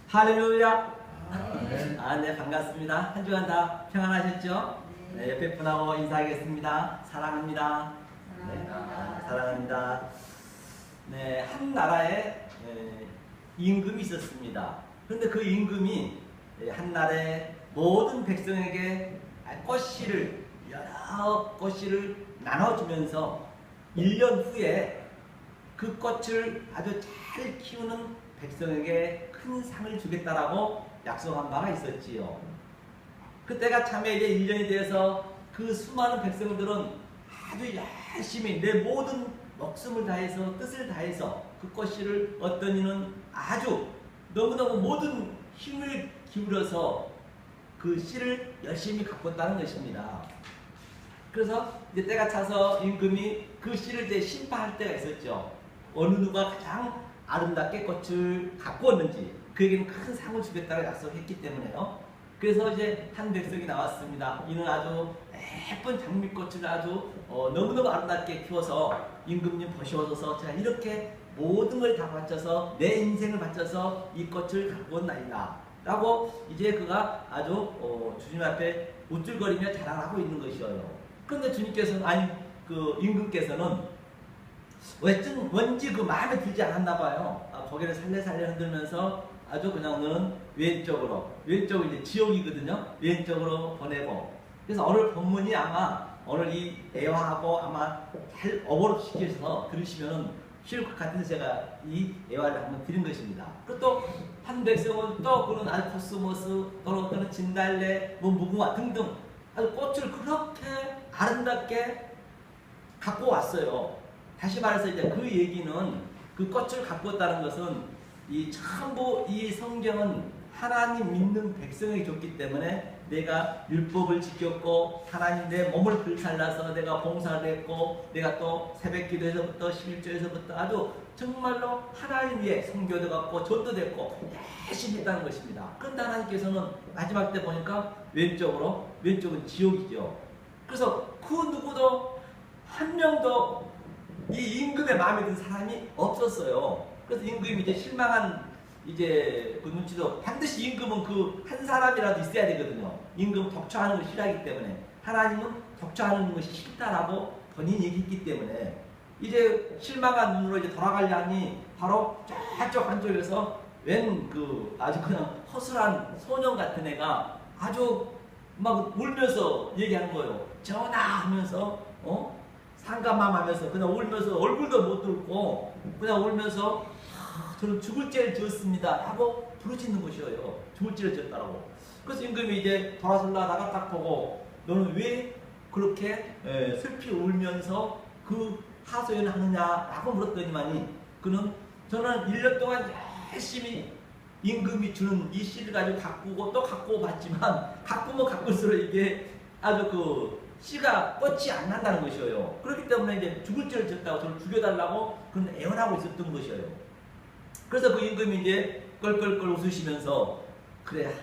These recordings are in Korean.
할렐루야. 아멘. 네, 반갑습니다. 한 주간 다 평안하셨죠? 네, 옆에 분하고 인사하겠습니다. 사랑합니다. 네, 사랑합니다. 네, 한 나라에 임금이 있었습니다. 그런데 그 임금이 한 나라의 모든 백성에게 꽃씨를 여러 꽃씨를 나눠주면서 1년 후에 그 꽃을 아주 잘 키우는 백성에게 큰 상을 주겠다라고 약속한 바가 있었지요. 그때가 참에 이제 1년이 되어서 그 수많은 백성들은 아주 열심히 내 모든 목숨을 다해서 뜻을 다해서 그 꽃씨를 어떤 이는 아주 너무너무 모든 힘을 기울여서 그 씨를 열심히 가꿨다는 것입니다. 그래서 이제 때가 차서 임금이 그 씨를 이제 심판할 때가 있었죠. 어느 누가 가장 아름답게 꽃을 가꾸었는지 그에게는 큰 상을 주겠다고 약속했기 때문에요. 그래서 이제 한 백성이 나왔습니다. 이는 아주 예쁜 장미꽃을 아주 너무너무 아름답게 키워서 임금님 보시옵소서 제가 이렇게 모든 걸 다 바쳐서 내 인생을 바쳐서 이 꽃을 가꾸었나이다 라고 이제 그가 아주 주님 앞에 우쭐거리며 자랑하고 있는 것이에요. 그런데 주님께서는 아니 그 임금께서는 왠지 그 마음에 들지 않았나 봐요. 고개를 살레살레 흔들면서 아주 그냥 너는 왼쪽으로 이제 지옥이거든요. 왼쪽으로 보내고. 그래서 오늘 본문이 아마 오늘 이 애화하고 아마 잘 어버럽시켜서 들으시면 쉬울 것 같아서 제가 이 애화를 한번 드린 것입니다. 그리고 또 한 백성은 또 그런 알코스모스 또는 어떤 진달래, 무궁화 등등 아주 꽃을 그렇게 아름답게 갖고 왔어요. 다시 말해서 이제 그 얘기는 그 꽃을 가꾸었다는 것은 이 전부 이 성경은 하나님 믿는 백성에게 줬기 때문에 내가 율법을 지켰고 하나님 내 몸을 불살라서 내가 봉사를 했고 내가 또 새벽 기도에서부터 11조에서부터 아주 정말로 하나님 위해 성교도 갖고 전도 됐고 열심히 했다는 것입니다. 그런데 하나님께서는 마지막 때 보니까 왼쪽은 지옥이죠. 그래서 그 누구도 한 명도 이 임금의 마음에 든 사람이 없었어요. 그래서 임금이 이제 실망한 이제 그 눈치도 반드시 임금은 그 한 사람이라도 있어야 되거든요. 임금 독처하는 걸 싫어하기 때문에 하나님은 독처하는 것이 싫다라고 본인이 얘기했기 때문에 이제 실망한 눈으로 이제 돌아가려니 바로 저쪽 한쪽에서 웬 그 아주 그냥 허술한 소년 같은 애가 아주 막 울면서 얘기하는 거예요. 전하 하면서 상감함 하면서 그냥 울면서 얼굴도 못 들고 그냥 울면서 저는 죽을 죄를 지었습니다 하고 부르짖는 것이에요. 죽을 죄를 지었다라고. 그래서 임금이 이제 돌아서려다가 딱 보고 너는 왜 그렇게 슬피 울면서 그 하소연을 하느냐라고 물었더니만이 그는 저는 1년 동안 열심히 임금이 주는 이 씨를 가지고 가꾸고 또 가꾸고 봤지만 가꾸면 가꿀수록 이게 아주 그 씨가 꽃이 안 난다는 것이에요. 그렇기 때문에 이제 죽을 죄를 지었다고 저를 죽여달라고 그런 애원하고 있었던 것이에요. 그래서 그 임금이 이제 껄껄껄 웃으시면서 그래,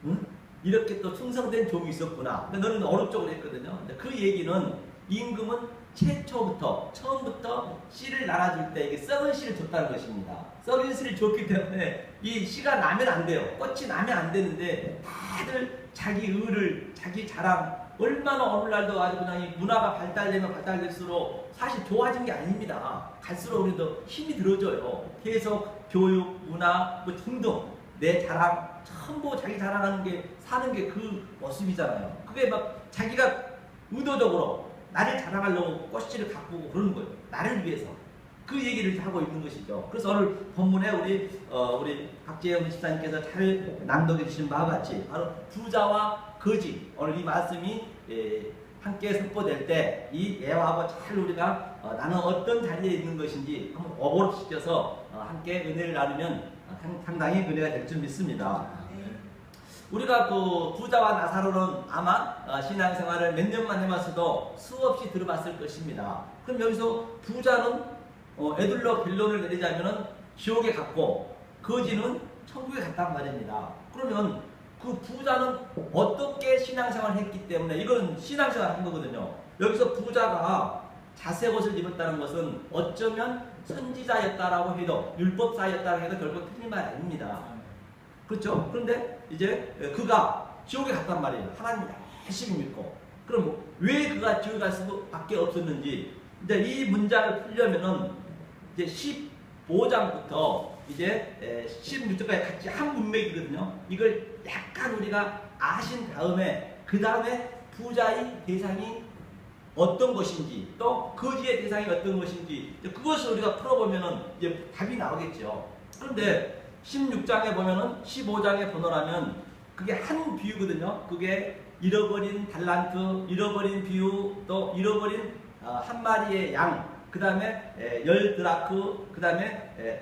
응? 이렇게 또 충성된 종이 있었구나. 너는 어느 쪽으로 했거든요. 그 얘기는 임금은 처음부터 씨를 날아줄 때 이게 썩은 씨를 줬다는 것입니다. 썩은 씨를 줬기 때문에 이 씨가 나면 안 돼요. 꽃이 나면 안 되는데 다들 자기 의를, 자기 자랑, 얼마나 오늘날도 아주 그냥 이 문화가 발달되면 발달될수록 사실 좋아진 게 아닙니다. 갈수록 우리도 힘이 들어져요. 계속 교육, 문화, 뭐 등등 내 자랑, 전부 자기 자랑하는 게 사는 게 그 모습이잖아요. 그게 막 자기가 의도적으로 나를 자랑하려고 꽃씨를 가꾸고 그러는 거예요. 나를 위해서. 그 얘기를 하고 있는 것이죠. 그래서 오늘 본문에 우리 박재영 집사님께서 잘 낭독해 주신 바와 같이 바로 부자와 거지 오늘 이 말씀이 함께 선포될 때 이 애화하고 잘 우리가 나는 어떤 자리에 있는 것인지 한번 오버랩시켜서 함께 은혜를 나누면 상당히 은혜가 될 줄 믿습니다. 우리가 그 부자와 나사로는 아마 신앙생활을 몇 년만 해봤어도 수없이 들어봤을 것입니다. 그럼 여기서 부자는 에둘러 결론을 내리자면은 지옥에 갔고 거지는 천국에 갔단 말입니다. 그러면 그 부자는 어떻게 신앙생활을 했기 때문에 이건 신앙생활을 한 거거든요. 여기서 부자가 자색 옷을 입었다는 것은 어쩌면 선지자였다라고 해도 율법사였다고 해도 결국 틀린 말 아닙니다. 그렇죠? 그런데 이제 그가 지옥에 갔단 말이에요. 하나님 열심히 믿고. 그럼 왜 그가 지옥에 갈 수밖에 없었는지 이제 이 문장을 풀려면은 이제 15장부터 이제 16장까지 같이 한 문맥이거든요. 이걸 약간 우리가 아신 다음에 그 다음에 부자의 대상이 어떤 것인지 또 거지의 대상이 어떤 것인지 그것을 우리가 풀어보면은 이제 답이 나오겠죠. 그런데 16장에 보면은 15장에 보너라면 그게 한 비유거든요. 그게 잃어버린 달란트, 잃어버린 비유, 또 잃어버린 한 마리의 양, 그 다음에 10드라크, 그 다음에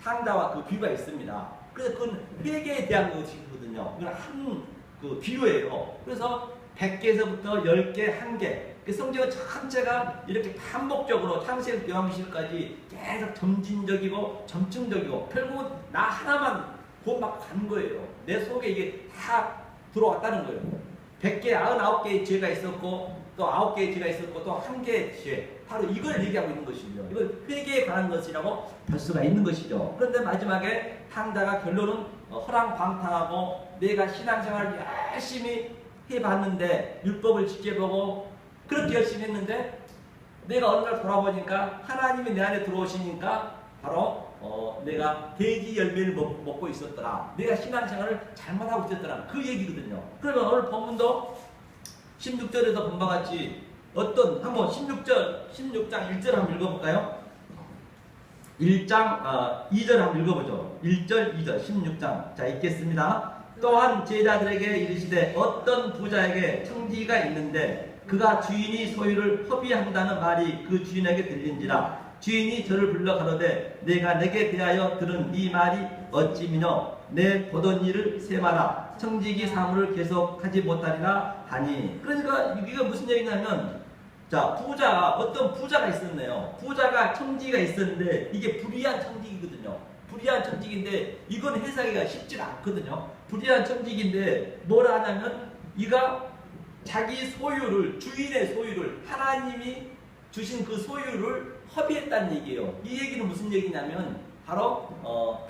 탕다와 그 비유가 있습니다. 그래서 그건 회개에 대한 것이거든요. 그건 한 그 비유예요. 그래서 100개에서부터 10개, 1개. 성경 전체가 이렇게 반복적으로 창세기 요한계시록까지 계속 점진적이고 점층적이고 결국은 나 하나만 구원받고 가는 거예요. 내 속에 이게 다 들어왔다는 거예요. 100개, 99개의 죄가 있었고 또 9개의 죄가 있었고 또 1개의 죄. 바로 이걸 얘기하고 있는 것이죠. 이걸 회개에 관한 것이라고 볼 수가 있는 것이죠. 그런데 마지막에 탕다가 결론은 허랑방탕하고 내가 신앙생활을 열심히 해봤는데 율법을 지켜보고 그렇게 열심히 했는데 내가 어느 날 돌아보니까 하나님이 내 안에 들어오시니까 바로 내가 돼지 열매를 먹고 있었더라. 내가 신앙생활을 잘못하고 있었더라. 그 얘기거든요. 그러면 오늘 본문도 16절에서 본 바와 같이 한번 16장 1절 한번 읽어볼까요? 1장 2절 한번 읽어보죠. 1절 2절 16장 자 읽겠습니다. 또한 제자들에게 이르시되 어떤 부자에게 청지기가 있는데 그가 주인이 소유를 허비한다는 말이 그 주인에게 들린지라. 주인이 저를 불러 가로되 내가 내게 대하여 들은 이 말이 어찌미뇨. 내 보던 일을 세마라. 청지기 사물을 계속하지 못하리라 하니. 그러니까 이게 무슨 얘기냐면 자 어떤 부자가 있었네요. 부자가 청지기가 있었는데 이게 불의한 청지기거든요. 불의한 청지기인데 이건 해석하기가 쉽지가 않거든요. 불의한 청지기인데 뭐라 하냐면 이가 자기 소유를 주인의 소유를 하나님이 주신 그 소유를 허비했다는 얘기예요. 이 얘기는 무슨 얘기냐면 바로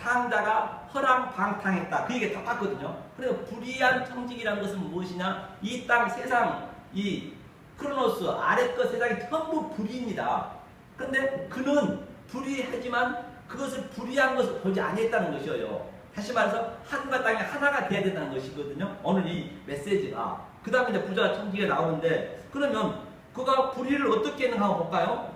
탕자가 허랑방탕했다. 그 얘기가 똑같거든요. 그래서 불의한 청지기라는 것은 무엇이냐? 이 땅 세상 이 크로노스 아래 것 세상이 전부 불의입니다. 그런데 그는 불의하지만 그것을 불의한 것을 보지 아니했다는 것이에요. 다시 말해서 하늘과 땅이 하나가 돼야 된다는 것이거든요. 오늘 이 메시지가. 그 다음에 이제 부자 청지기가 나오는데 그러면 그가 불의를 어떻게 했는가 한번 볼까요?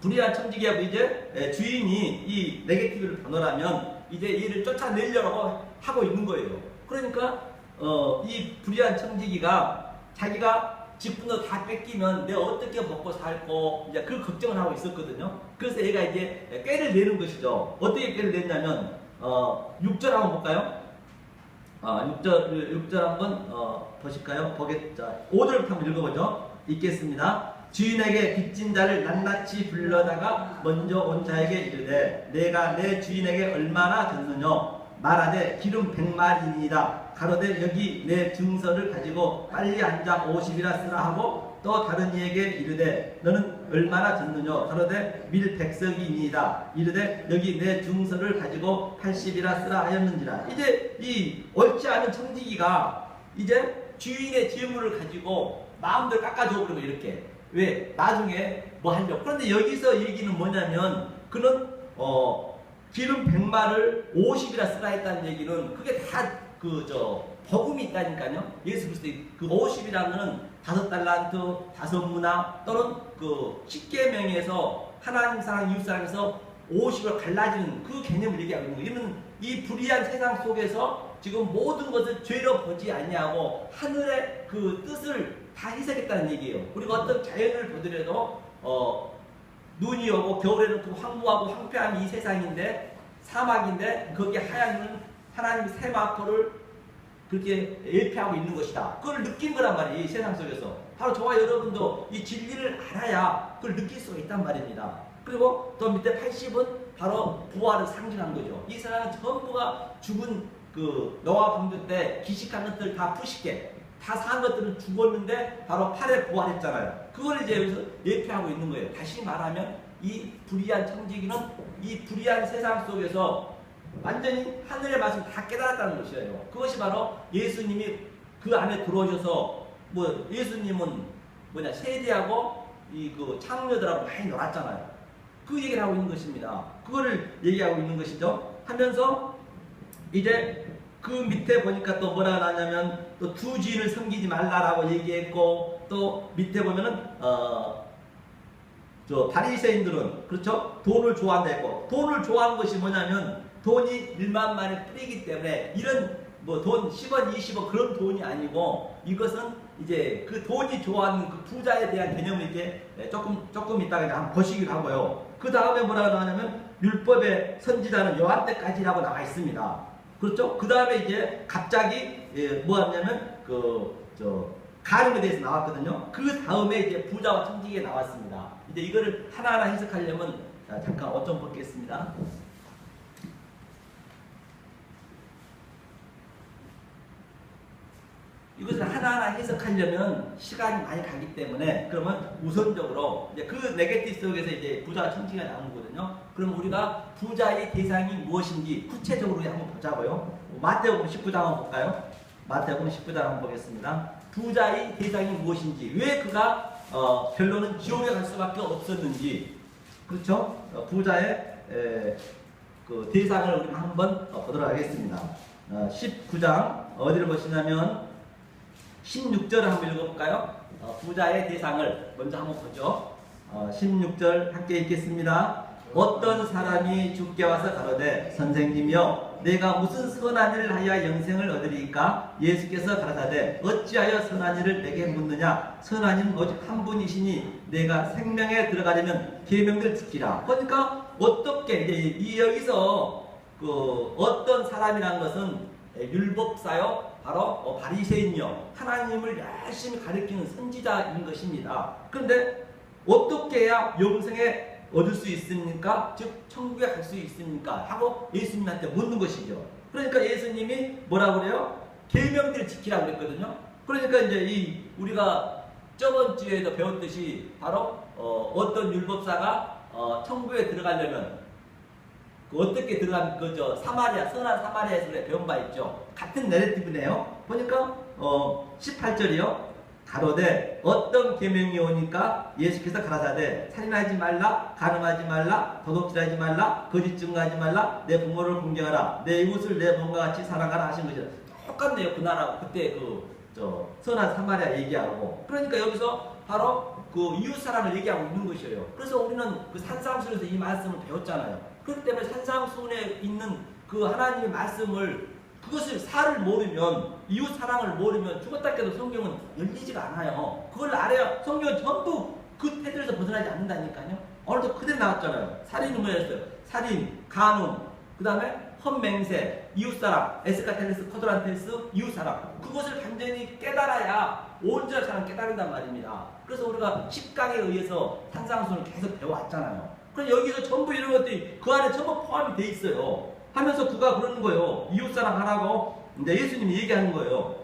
불의한 청지기하고 이제 주인이 이 네게티브를 단어라면 이제 이를 쫓아내려고 하고 있는 거예요. 그러니까 이 불의한 청지기가 자기가 직분도 다 뺏기면 내가 어떻게 먹고 살고 이제 그 걱정을 하고 있었거든요. 그래서 얘가 이제 꾀를 내는 것이죠. 어떻게 꾀를 냈냐면 6절 한번 볼까요? 6절 한번 보실까요? 5절부터 한번 읽어보죠. 읽겠습니다. 주인에게 빚진 자를 낱낱이 불러다가 먼저 온 자에게 이르되 내가 내 주인에게 얼마나 졌느냐 말하되 기름 100마리니이다. 가로되 여기 내 증서를 가지고 빨리 앉아 50이라 쓰라 하고 또 다른 이에게 이르되 너는 얼마나 졌느냐 가로되 밀 100석이니이다. 이르되 여기 내 증서를 가지고 80이라 쓰라 하였는지라. 이제 이 옳지 않은 청지기가 이제 주인의 재물을 가지고 마음대로 깎아줘 버리고 이렇게 왜 나중에 뭐 하려고. 그런데 여기서 얘기는 뭐냐면 그는 기름 100마를 50이라 쓰라 했다는 얘기는 그게 다 복음이 있다니까요. 예수 그리스도의 그 50이라는 거는 5달란트, 5문화 또는 그 10계명에서 하나님 사랑, 이웃 사랑에서 50을 갈라지는 그 개념을 얘기하고 있는 거예요. 이는 이 불의한 세상 속에서 지금 모든 것을 죄로 보지 아니하고 하늘의 그 뜻을 다 해석했다는 얘기예요. 그리고 어떤 자연을 보더라도 눈이 오고 겨울에는 그 황무하고 황폐한 이 세상인데 사막인데 거기에 하얀 눈 하나님의 세마포를 그렇게 예표하고 있는 것이다. 그걸 느낀 거란 말이에요. 이 세상 속에서. 바로 저와 여러분도 이 진리를 알아야 그걸 느낄 수가 있단 말입니다. 그리고 또 밑에 80은 바로 부활을 상징한 거죠. 이 세상은 전부가 죽은 그 노아 방주 때 기식한 것들 다 푸시게 다 산 것들은 죽었는데 바로 8에 부활했잖아요. 그걸 이제 여기서 예표하고 있는 거예요. 다시 말하면 이 불의한 청지기는 이 불의한 세상 속에서 완전히 하늘의 말씀 다 깨달았다는 것이에요. 그것이 바로 예수님이 그 안에 들어오셔서 뭐 예수님은 뭐냐 세대하고 이 그 창녀들하고 많이 놀았잖아요. 그 얘기를 하고 있는 것입니다. 그거를 얘기하고 있는 것이죠. 하면서 이제 그 밑에 보니까 또 뭐라 하냐면 또 두 주인을 섬기지 말라라고 얘기했고 또 밑에 보면은 저 바리새인들은 그렇죠 돈을 좋아한다 했고 돈을 좋아하는 것이 뭐냐면 돈이 일만만에 뿌리기 때문에 이런 뭐 돈 10원 20원 그런 돈이 아니고 이것은 이제 그 돈이 좋아하는 그 부자에 대한 개념을 이제 조금 이따가 한번 보시기로 하고요. 그 다음에 뭐라고 하냐면 율법의 선지자는 요한 때까지라고 나와 있습니다. 그렇죠? 그 다음에 이제 갑자기 뭐 하냐면 가늠에 대해서 나왔거든요. 그 다음에 이제 부자와 청지기에 나왔습니다. 이제 이거를 하나하나 해석하려면 잠깐 어좀 보겠습니다. 이것을 하나하나 해석하려면 시간이 많이 가기 때문에 그러면 우선적으로 이제 그 네게티브 속에서 이제 부자와 청지기가 나온 거거든요. 그럼 우리가 부자의 대상이 무엇인지 구체적으로 한번 보자고요. 마태복음 19장 한번 볼까요? 마태복음 19장 한번 보겠습니다. 부자의 대상이 무엇인지 왜 그가 결론은 지옥에 갈 수밖에 없었는지 그렇죠? 부자의 그 대상을 우리 한번 보도록 하겠습니다. 19장 어디를 보시냐면 16절을 한번 읽어볼까요? 부자의 대상을 먼저 한번 보죠. 16절 함께 읽겠습니다. 어떤 사람이 주께 와서 가로되 선생님이여 내가 무슨 선한 일을 하여 영생을 얻으리까? 예수께서 가라사대 어찌하여 선한 일을 내게 묻느냐? 선한 이는 오직 한 분이시니 내가 생명에 들어가려면 계명들 지키라. 그러니까 어떻게 이제 여기서 그 어떤 사람이라는 것은 율법사요 바로 바리새인이요 하나님을 열심히 가리키는 선지자인 것입니다. 그런데 어떻게 해야 영생에 얻을 수 있습니까? 즉 천국에 갈 수 있습니까? 하고 예수님한테 묻는 것이죠. 그러니까 예수님이 뭐라고 그래요? 계명들을 지키라고 그랬거든요. 그러니까 이제 우리가 저번 주에도 배웠듯이 바로 어떤 율법사가 천국에 들어가려면 어떻게 들어간 거죠? 사마리아, 선한 사마리아에서 배운 바 있죠. 같은 내러티브네요. 보니까 18절이요. 가로되 어떤 계명이 오니까 예수께서 가라사대 살인하지 말라, 간음하지 말라, 도둑질하지 말라, 거짓 증거하지 말라, 내 부모를 공경하라, 내 이웃을 내 몸과 같이 사랑하라 하신 거죠. 똑같네요. 그 나라 그때 선한 사마리아 얘기하고. 그러니까 여기서 바로 그 이웃 사랑을 얘기하고 있는 것이에요. 그래서 우리는 그 산상순에서 이 말씀을 배웠잖아요. 그렇기 때문에 산상순에 있는 그 하나님의 말씀을 그것을 사를 모르면 이웃 사랑을 모르면 죽었다 깨도 성경은 열리지가 않아요. 그걸 알아야 성경은 전부 그 테두리에서 벗어나지 않는다니까요. 오늘도 그대로 나왔잖아요. 살인은 뭐였어요? 살인, 간음, 그 다음에 헛맹세, 이웃사랑, 에스카텔레스, 코드란테스, 이웃사랑. 그것을 완전히 깨달아야 온전한 사람 깨달은단 말입니다. 그래서 우리가 10강에 의해서 산상순을 계속 배워왔잖아요. 그래서 여기서 전부 이런 것들이 그 안에 전부 포함이 돼 있어요. 하면서 그가 그러는 거예요. 이웃사랑 하라고 이제 예수님이 얘기하는 거예요.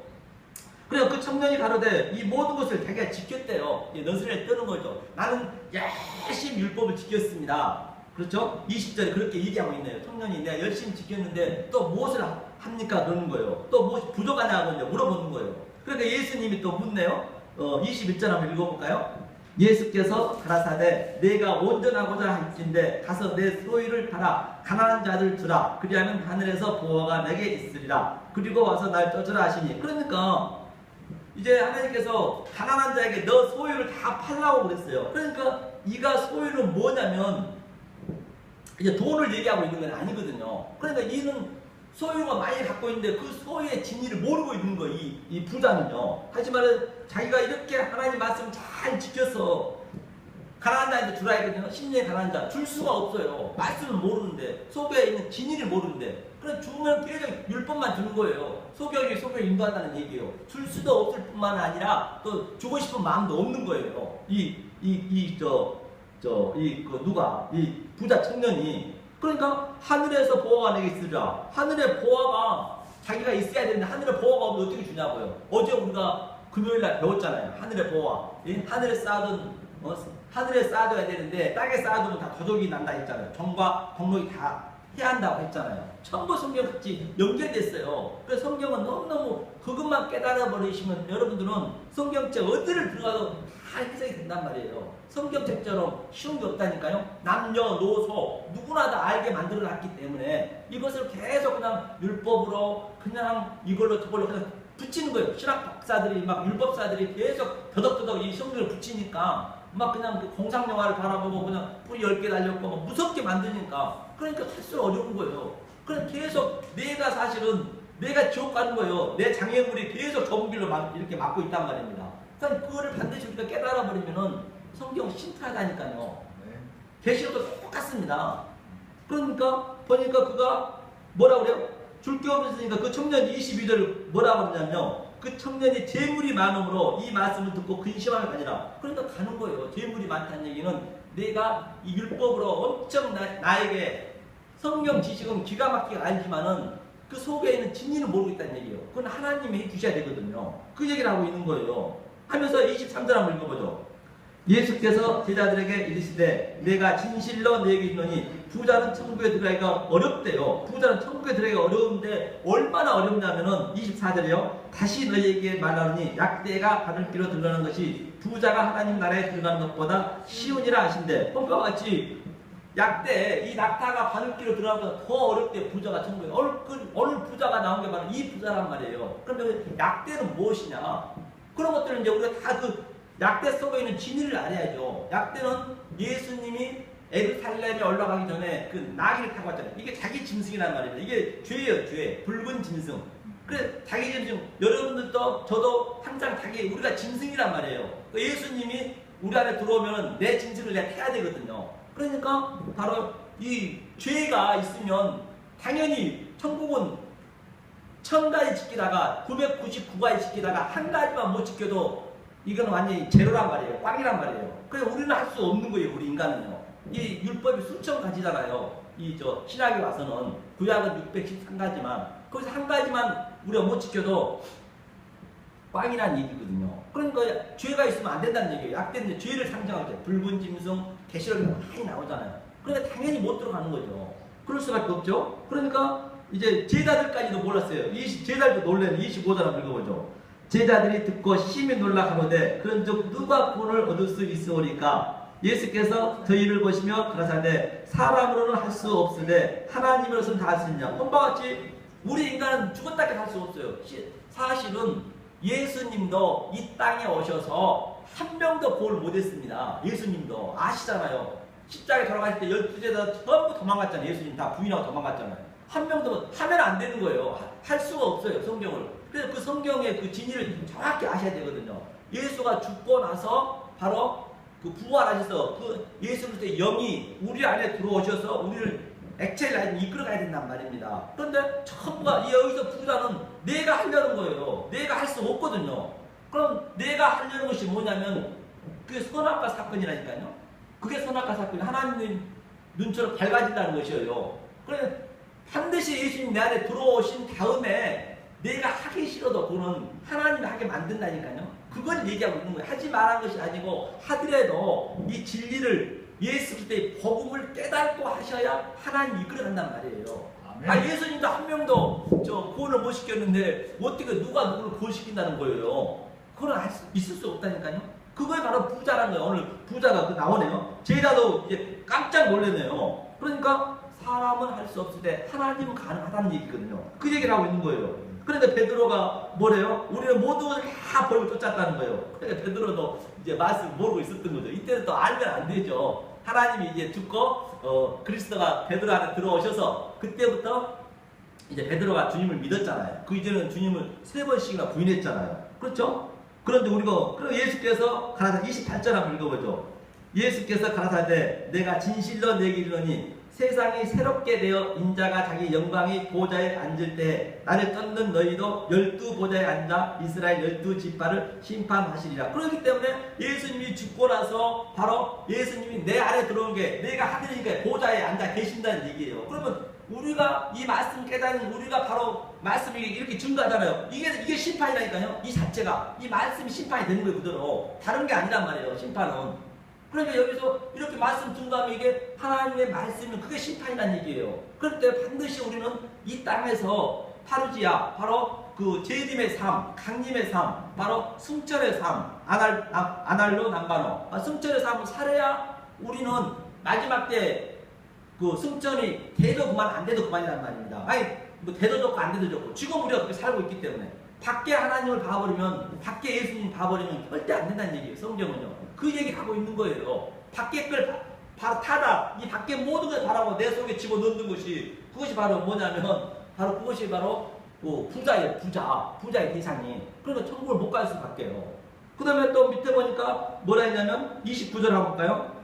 그래서 그 청년이 가로되 이 모든 것을 자기가 지켰대요. 너스레를 뜨는 거죠. 나는 열심히 율법을 지켰습니다. 그렇죠? 20절에 그렇게 얘기하고 있네요. 청년이 내가 열심히 지켰는데 또 무엇을 합니까? 그러는 거예요. 또 무엇이 부족하냐고 이제 물어보는 거예요. 그러니까 예수님이 또 묻네요. 21절 한번 읽어볼까요? 예수께서 가라사대 내가 온전하고자 할진대 가서 내 소유를 팔아 가난한 자들 주라. 그리하면 하늘에서 보화가 내게 있으리라. 그리고 와서 날 쫓으라 하시니. 그러니까 이제 하나님께서 가난한 자에게 너 소유를 다 팔라고 그랬어요. 그러니까 이가 소유는 뭐냐면 이제 돈을 얘기하고 있는 건 아니거든요. 그러니까 이는 소유가 많이 갖고 있는데 그 소유의 진리를 모르고 있는 거, 이 부자는요. 하지만 자기가 이렇게 하나님 말씀 잘 지켜서 가난한 자한테 주라 했거든요. 10년에 가난한 자 줄 수가 없어요. 말씀을 모르는데 속에 있는 진리를 모르는데 그래서 주면 계속 율법만 주는 거예요. 소경이 소경을 인도한다는 얘기예요. 줄 수도 없을 뿐만 아니라 또 주고 싶은 마음도 없는 거예요. 이 부자 청년이. 그러니까 하늘에서 보화가 내게 있으리라. 하늘의 보화가 자기가 있어야 되는데 하늘의 보화가 없는데 어떻게 주냐고요. 어제 우리가 금요일날 배웠잖아요. 하늘의 보화. 하늘에 쌓아둬야 되는데 땅에 쌓아두면 다 도적이 난다 했잖아요. 정과 덕목이 다 해야 한다고 했잖아요. 전부 성경 같이 연결됐어요. 그래서 성경은 너무너무 그것만 깨달아 버리시면 여러분들은 성경책 어디를 들어가도 다 해석이 된단 말이에요. 성경책처럼 쉬운 게 없다니까요. 남녀노소 누구나 다 알게 만들어 놨기 때문에 이것을 계속 그냥 율법으로 그냥 이걸로 저걸로 그냥 붙이는 거예요. 신학 박사들이 막 율법사들이 계속 더덕더덕 이 성경을 붙이니까 막 그냥 그 공상영화를 바라보고 그냥 뿌리 10개 달렸고 막 무섭게 만드니까 그러니까 할수록 어려운 거예요. 그럼 계속 내가 사실은 내가 지옥 가는 거예요. 내 장애물이 계속 좁은 길로 이렇게 막고 있단 말입니다. 그러니까 그거를 반드시 우리가 깨달아 버리면은 성경 심플하다니까요. 계시록도 똑같습니다. 그러니까 보니까 그가 뭐라 그래요? 줄 게 없으니까 그 청년 22절 뭐라고 그러냐면요. 그 청년이 재물이 많음으로 이 말씀을 듣고 근심함을 가지라. 그러니까 가는 거예요. 재물이 많다는 얘기는 내가 이 율법으로 엄청 나에게 성경 지식은 기가 막히게 알지만은 그 속에 있는 진리는 모르고 있다는 얘기예요. 그건 하나님이 해주셔야 되거든요. 그 얘기를 하고 있는 거예요. 하면서 23절 한번 읽어보죠. 예수께서 제자들에게 이르시되 내가 진실로 너희에게 이르노니 부자는 천국에 들어가기가 어렵대요. 부자는 천국에 들어가기가 어려운데 얼마나 어렵냐면은 24절이요. 다시 너희에게 말하노니 약대가 바늘기로 들어가는 것이 부자가 하나님 나라에 들어가는 것보다 쉬우니라 하신대. pompa 같이 약대 이 낙타가 바늘기로 들어가면 더 어렵대. 부자가 천국에 오늘 부자가 나온 게 바로 이 부자란 말이에요. 그런데 약대는 무엇이냐? 그런 것들은 이제 우리가 다 그 약대 속에 있는 진리를 알아야죠. 약대는 예수님이 에루살렘에 올라가기 전에 그 나귀를 타고 왔잖아요. 이게 자기 짐승이란 말입니다. 이게 죄예요, 죄. 붉은 짐승. 그래, 자기 짐승. 여러분들도 저도 항상 우리가 짐승이란 말이에요. 예수님이 우리 안에 들어오면 내 짐승을 내가 태야 되거든요. 그러니까 바로 이 죄가 있으면 당연히 천국은 1000가지 지키다가 999가지 지키다가 한 가지만 못 지켜도 이건 완전히 제로란 말이에요. 꽝이란 말이에요. 그래서 우리는 할 수 없는 거예요. 우리 인간은요. 이 율법이 수천 가지잖아요. 신약에 와서는 구약은 613가지만 거기서 한 가지만 우리가 못 지켜도 꽝이라는 얘기거든요. 그러니까 죄가 있으면 안 된다는 얘기예요. 약대는 죄를 상징하죠. 붉은 짐승, 계시록이 많이 나오잖아요. 그러니까 당연히 못 들어가는 거죠. 그럴 수밖에 없죠. 그러니까 이제 제자들까지도 몰랐어요. 제자들도 놀래는 25절 한번 읽어보죠. 제자들이 듣고 심히 놀라가로되 그런즉 누가 구원을 얻을 수 있으오리까? 예수께서 저희를 보시며 가라사대 사람으로는 할 수 없으되 하나님으로서는 다 할 수 있냐? pompa 같이 우리 인간은 죽었다 깨 할 수 없어요. 사실은 예수님도 이 땅에 오셔서 한 명도 구원을 못했습니다. 예수님도 아시잖아요. 십자가에 돌아가실 때 12제자 전부 도망갔잖아요. 예수님 다 부인하고 도망갔잖아요. 한 명도 하면 안 되는 거예요. 할 수가 없어요. 성경을. 그래서 그 성경의 그 진리를 정확히 아셔야 되거든요. 예수가 죽고 나서 바로 그 부활하셔서 그 예수 그리스도의 영이 우리 안에 들어오셔서 우리를 액체를 이끌어가야 된단 말입니다. 그런데 전부가 여기서 부자는 내가 하려는 거예요. 내가 할 수 없거든요. 그럼 내가 하려는 것이 뭐냐면 그게 선악과 사건이라니까요. 그게 선악과 사건이 하나님 눈처럼 밝아진다는 것이에요. 그래 반드시 예수님 내 안에 들어오신 다음에 내가 하기 싫어도 그는 하나님이 하게 만든다니까요. 그걸 얘기하고 있는 거예요. 하지 말한 것이 아니고 하더라도 이 진리를 예수 그리스도의 복음을 깨닫고 하셔야 하나님이 이끌어간단 말이에요. 아멘. 예수님도 한 명도 구원을 못 시켰는데 어떻게 누가 누구를 구원시킨다는 거예요. 그건 있을 수 없다니까요. 그거에 바로 부자란 거예요. 오늘 부자가 나오네요. 제자도 이제 깜짝 놀랐네요. 그러니까 사람은 할 수 없을 때 하나님은 가능하다는 얘기거든요. 그 얘기를 하고 있는 거예요. 그런데 베드로가 뭐래요? 우리는 모든 것을 다 버리고 쫓았다는 거예요. 그러니까 베드로도 이제 말씀 모르고 있었던 거죠. 이때는 또 알면 안 되죠. 하나님이 이제 죽고 그리스도가 베드로 안에 들어오셔서 그때부터 이제 베드로가 주님을 믿었잖아요. 그 이제는 주님을 3번씩이나 부인했잖아요. 그렇죠? 그런데 그럼 예수께서 가라사대 28절 한번 읽어보죠. 예수께서 가라사대 내가 진실로 내게 이르노니 세상이 새롭게 되어 인자가 자기 영광의 보좌에 앉을 때 나를 쫓는 너희도 12보좌에 앉아 이스라엘 12지파를 심판하시리라. 그렇기 때문에 예수님이 죽고 나서 바로 예수님이 내 안에 들어온 게 내가 하늘이니까 보좌에 앉아 계신다는 얘기예요. 그러면 우리가 이 말씀 깨닫는 우리가 바로 말씀이 이렇게 증거하잖아요. 이게 심판이라니까요. 이 자체가 이 말씀이 심판이 되는 거예요. 그대로 다른 게 아니란 말이에요. 심판은. 그러니까 여기서 이렇게 말씀 준 다음에 이게 하나님의 말씀은 그게 심판이라는 얘기예요. 그럴 때 반드시 우리는 이 땅에서 파르지아, 바로 그 재림의 삶, 강림의 삶, 바로 승천의 삶, 아날로 남바노, 승천의 삶을 살아야 우리는 마지막 때 그 승천이 돼도 그만 안 돼도 그만이란 말입니다. 아니 뭐 돼도 좋고 안 돼도 좋고 지금 우리가 그렇게 살고 있기 때문에 밖에 하나님을 봐버리면, 밖에 예수님 봐버리면 절대 안 된다는 얘기예요. 성경은요. 그 얘기 하고 있는 거예요. 밖에 걸 바로 타다, 이 밖에 모든 걸 바라고 내 속에 집어넣는 것이, 그것이 바로 뭐냐면 바로 그것이 바로 부자예요. 부자의 대상이. 그러니까 천국을 못 갈 수밖에요. 그 다음에 또 밑에 보니까 뭐라 했냐면 29절 한번 볼까요?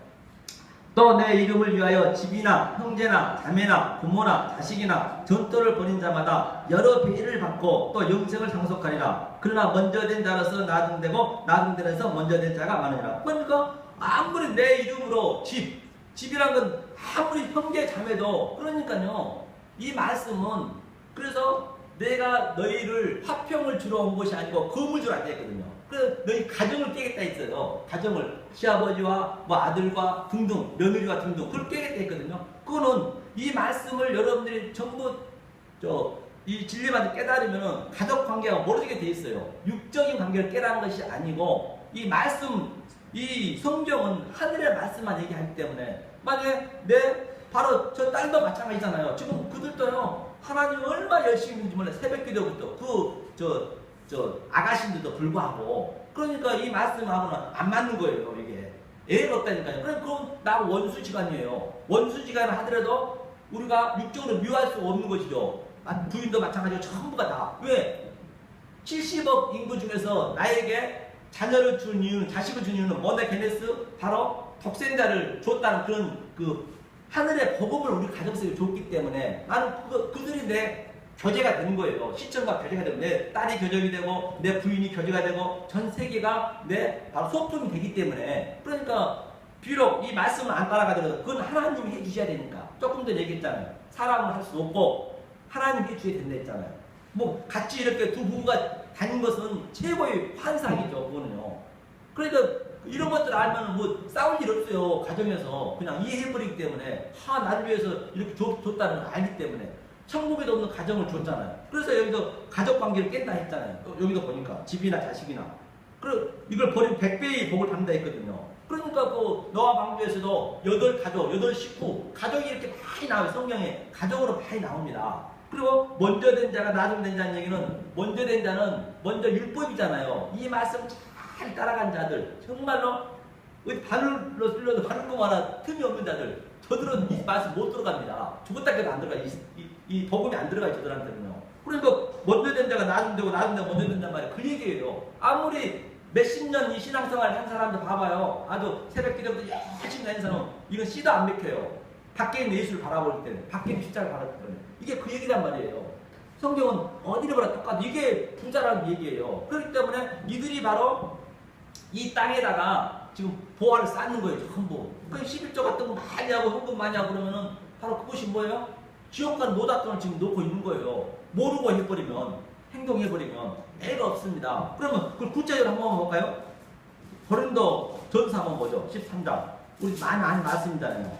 또 내 이름을 위하여 집이나 형제나 자매나 부모나 자식이나 전토를 벌인 자마다 여러 배를 받고 또 영생을 상속하리라. 그러나 먼저 된 자로서 나중되고 나중된에서 먼저 된 자가 많으니라. 그러니까 아무리 내 이름으로 집이란 건 아무리 형제 자매도, 그러니까요 이 말씀은, 그래서 내가 너희를 화평을 주러 온 것이 아니고 금을 주러 왔다 했거든요. 그래서 너희 가정을 깨겠다 했어요. 가정을, 시아버지와 뭐 아들과 등등, 며느리와 등등, 그걸 깨겠다 했거든요. 그거는 이 말씀을 여러분들이 전부 이 진리만 깨달으면 가족 관계가 모르게 돼 있어요. 육적인 관계를 깨달은 것이 아니고, 이 말씀, 이 성경은 하늘의 말씀만 얘기하기 때문에, 만약에 바로 저 딸도 마찬가지잖아요. 지금 그들도요, 하나님 얼마나 열심히 있는지 몰라요. 새벽 기도부터 아가씨들도 불구하고. 그러니까 이 말씀하고는 안 맞는 거예요. 이게 애가 없다니까요. 그럼 나하고 원수지간이에요. 원수지간을 하더라도 우리가 육적으로 미워할 수 없는 것이죠. 부인도 마찬가지고 전부가 다. 왜? 70억 인구 중에서 나에게 자녀를 준 이유는, 자식을 준 이유는 뭐냐? 게네스 바로 독생자를 줬다는 그런 그 하늘의 복음을 우리 가정 속에 줬기 때문에 나는 그들이 내 교제가 되는 거예요. 시청과 교제가 되고, 내 딸이 교정이 되고, 내 부인이 교제가 되고, 전 세계가 내 바로 소품이 되기 때문에. 그러니까 비록 이 말씀을 안 따라가더라도 그건 하나님이 해주셔야 되니까. 조금 전에 얘기했잖아요. 사랑을 할 수 없고 하나님이 해주셔야 된다 했잖아요. 뭐 같이 이렇게 두 부부가 다닌 것은 최고의 환상이죠. 그거는요. 그러니까 이런 것들 알면 뭐 싸울 일 없어요. 가정에서 그냥 이해해버리기 때문에, 나를 위해서 이렇게 줬다는 걸 알기 때문에. 천국에도 없는 가정을 줬잖아요. 그래서 여기서 가족 관계를 깬다 했잖아요. 여기도 보니까 집이나 자식이나. 그리고 이걸 버리면 100배의 복을 받는다 했거든요. 그러니까 그 노아 방주에서도 8식구, 가족이 이렇게 많이 나와요. 성경에 가족으로 많이 나옵니다. 그리고 먼저 된 자가 나중 된 자는 얘기는, 먼저 된 자는 먼저 율법이잖아요. 이 말씀 잘 따라간 자들, 정말로 바늘로 쓸려도 바늘구만 하나 틈이 없는 자들, 저들은 이 말씀 못 들어갑니다. 죽었다 해도 안 들어가요. 이 복음이 안 들어가요, 저들한테는요. 그러니까 먼저 된 자가 나중 되고 나중 되고 먼저 된단 말이에요. 그 얘기예요. 아무리 몇십 년 이 신앙생활 한 사람들 봐봐요. 아주 새벽 기도부터 열심히 다니는 사람은 이건 씨도 안 맥혀요. 밖에 있는 예수를 바라볼 때는, 밖에 있는 십자가를 바라볼 때는. 이게 그 얘기란 말이에요. 성경은 어디를 보라 똑같아. 이게 부자라는 얘기예요. 그렇기 때문에 이들이 바로 이 땅에다가 지금 보화를 쌓는 거예요. 전부. 그 11조 같은 거 많이 하고 헌금 많이 하고 그러면은 바로 그것이 뭐예요? 지옥과 노닥돈을 지금 놓고 있는 거예요. 모르고 해버리면, 행동해버리면 애가 없습니다. 그러면 그걸 구체적으로 한번 볼까요? 고린도 전서 한번 보죠. 13장. 우리 많이 말씀이잖아요.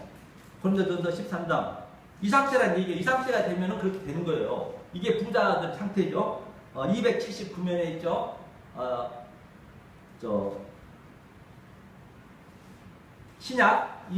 고린도 전서 13장. 이 상태란 얘기예요. 이 상태가 되면은 그렇게 되는 거예요. 이게 부자들 상태죠. 279면에 있죠. 신약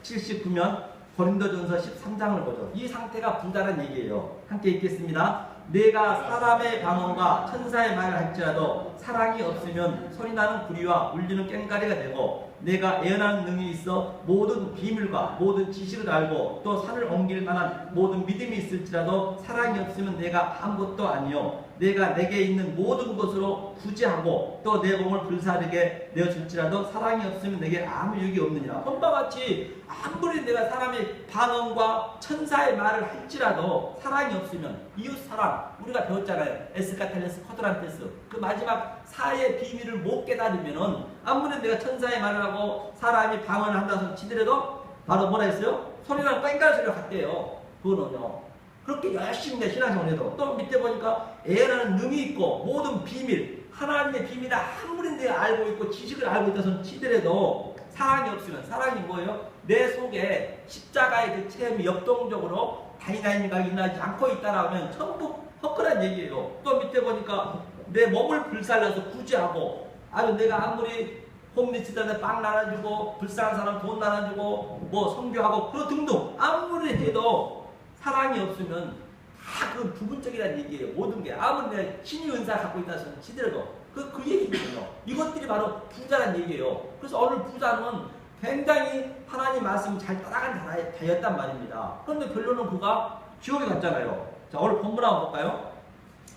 279면 고린도전서 13장을 보죠. 이 상태가 부자란 얘기예요. 함께 읽겠습니다. 내가 사람의 방언과 천사의 말을 할지라도 사랑이 없으면 소리나는 구리와 울리는 꽹과리가 되고, 내가 예언하는 능이 있어 모든 비밀과 모든 지식을 알고 또 산을 옮길 만한 모든 믿음이 있을지라도 사랑이 없으면 내가 아무것도 아니요, 내가 내게 있는 모든 것으로 구제하고 또 내 몸을 불사르게 내어줄지라도 사랑이 없으면 내게 아무 유익이 없느니라. 본바 같이 아무리 내가 사람의 반응과 천사의 말을 할지라도 사랑이 없으면, 이웃사랑 우리가 배웠잖아요. 에스카텔레스 쿼드란테스, 그 마지막 사의 비밀을 못 깨달으면은 아무리 내가 천사의 말을 하고 사람이 방언을 한다고 치더라도 바로 뭐라 했어요? 소리랑 꽹과리 소리가 같대요. 그거는요. 그렇게 열심히 내 신앙생활을 해도, 또 밑에 보니까 예언하는 능이 있고 모든 비밀, 하나님의 비밀을 아무리 내가 알고 있고 지식을 알고 있다서 치더라도 사랑이 없으면 사랑이 뭐예요? 내 속에 십자가의 그 체험이 역동적으로 다이나믹하게 일어나지 않고 있다라면 전부 헛거란 얘기예요. 또 밑에 보니까 내 몸을 불살라서 구제하고 아주 내가 아무리 홈리스트한테 빵 나눠주고 불쌍한 사람 돈 나눠주고 뭐 선교하고 그 등등 아무리 해도 사랑이 없으면 다 그 부분적이라는 얘기예요. 모든 게 아무리 내가 신의 은사 갖고 있다 치더라도 그 얘기거든요. 이것들이 바로 부자란 얘기예요. 그래서 오늘 부자는 굉장히 하나님 말씀을 잘 따라간 자였단 말입니다. 그런데 결론은 그가 지옥에 갔잖아요. 자, 오늘 본문 한번 볼까요?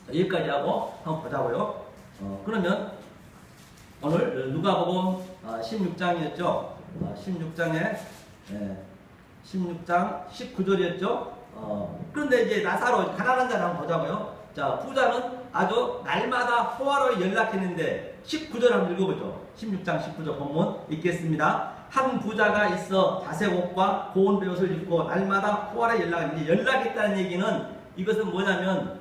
자, 여기까지 하고 한번 보자고요. 그러면 오늘 누가복음 16장이었죠. 16장에 16장 19절이었죠. 그런데 이제 나사로 가난한 자를 한번 보자고요. 자, 부자는 아주 날마다 호화로이 연락했는데 19절 한번 읽어보죠. 16장 19절 본문 읽겠습니다. 한 부자가 있어 자색 옷과 고운 베옷을 입고 날마다 호화로이 연락했는데 연락했다는 얘기는 이것은 뭐냐면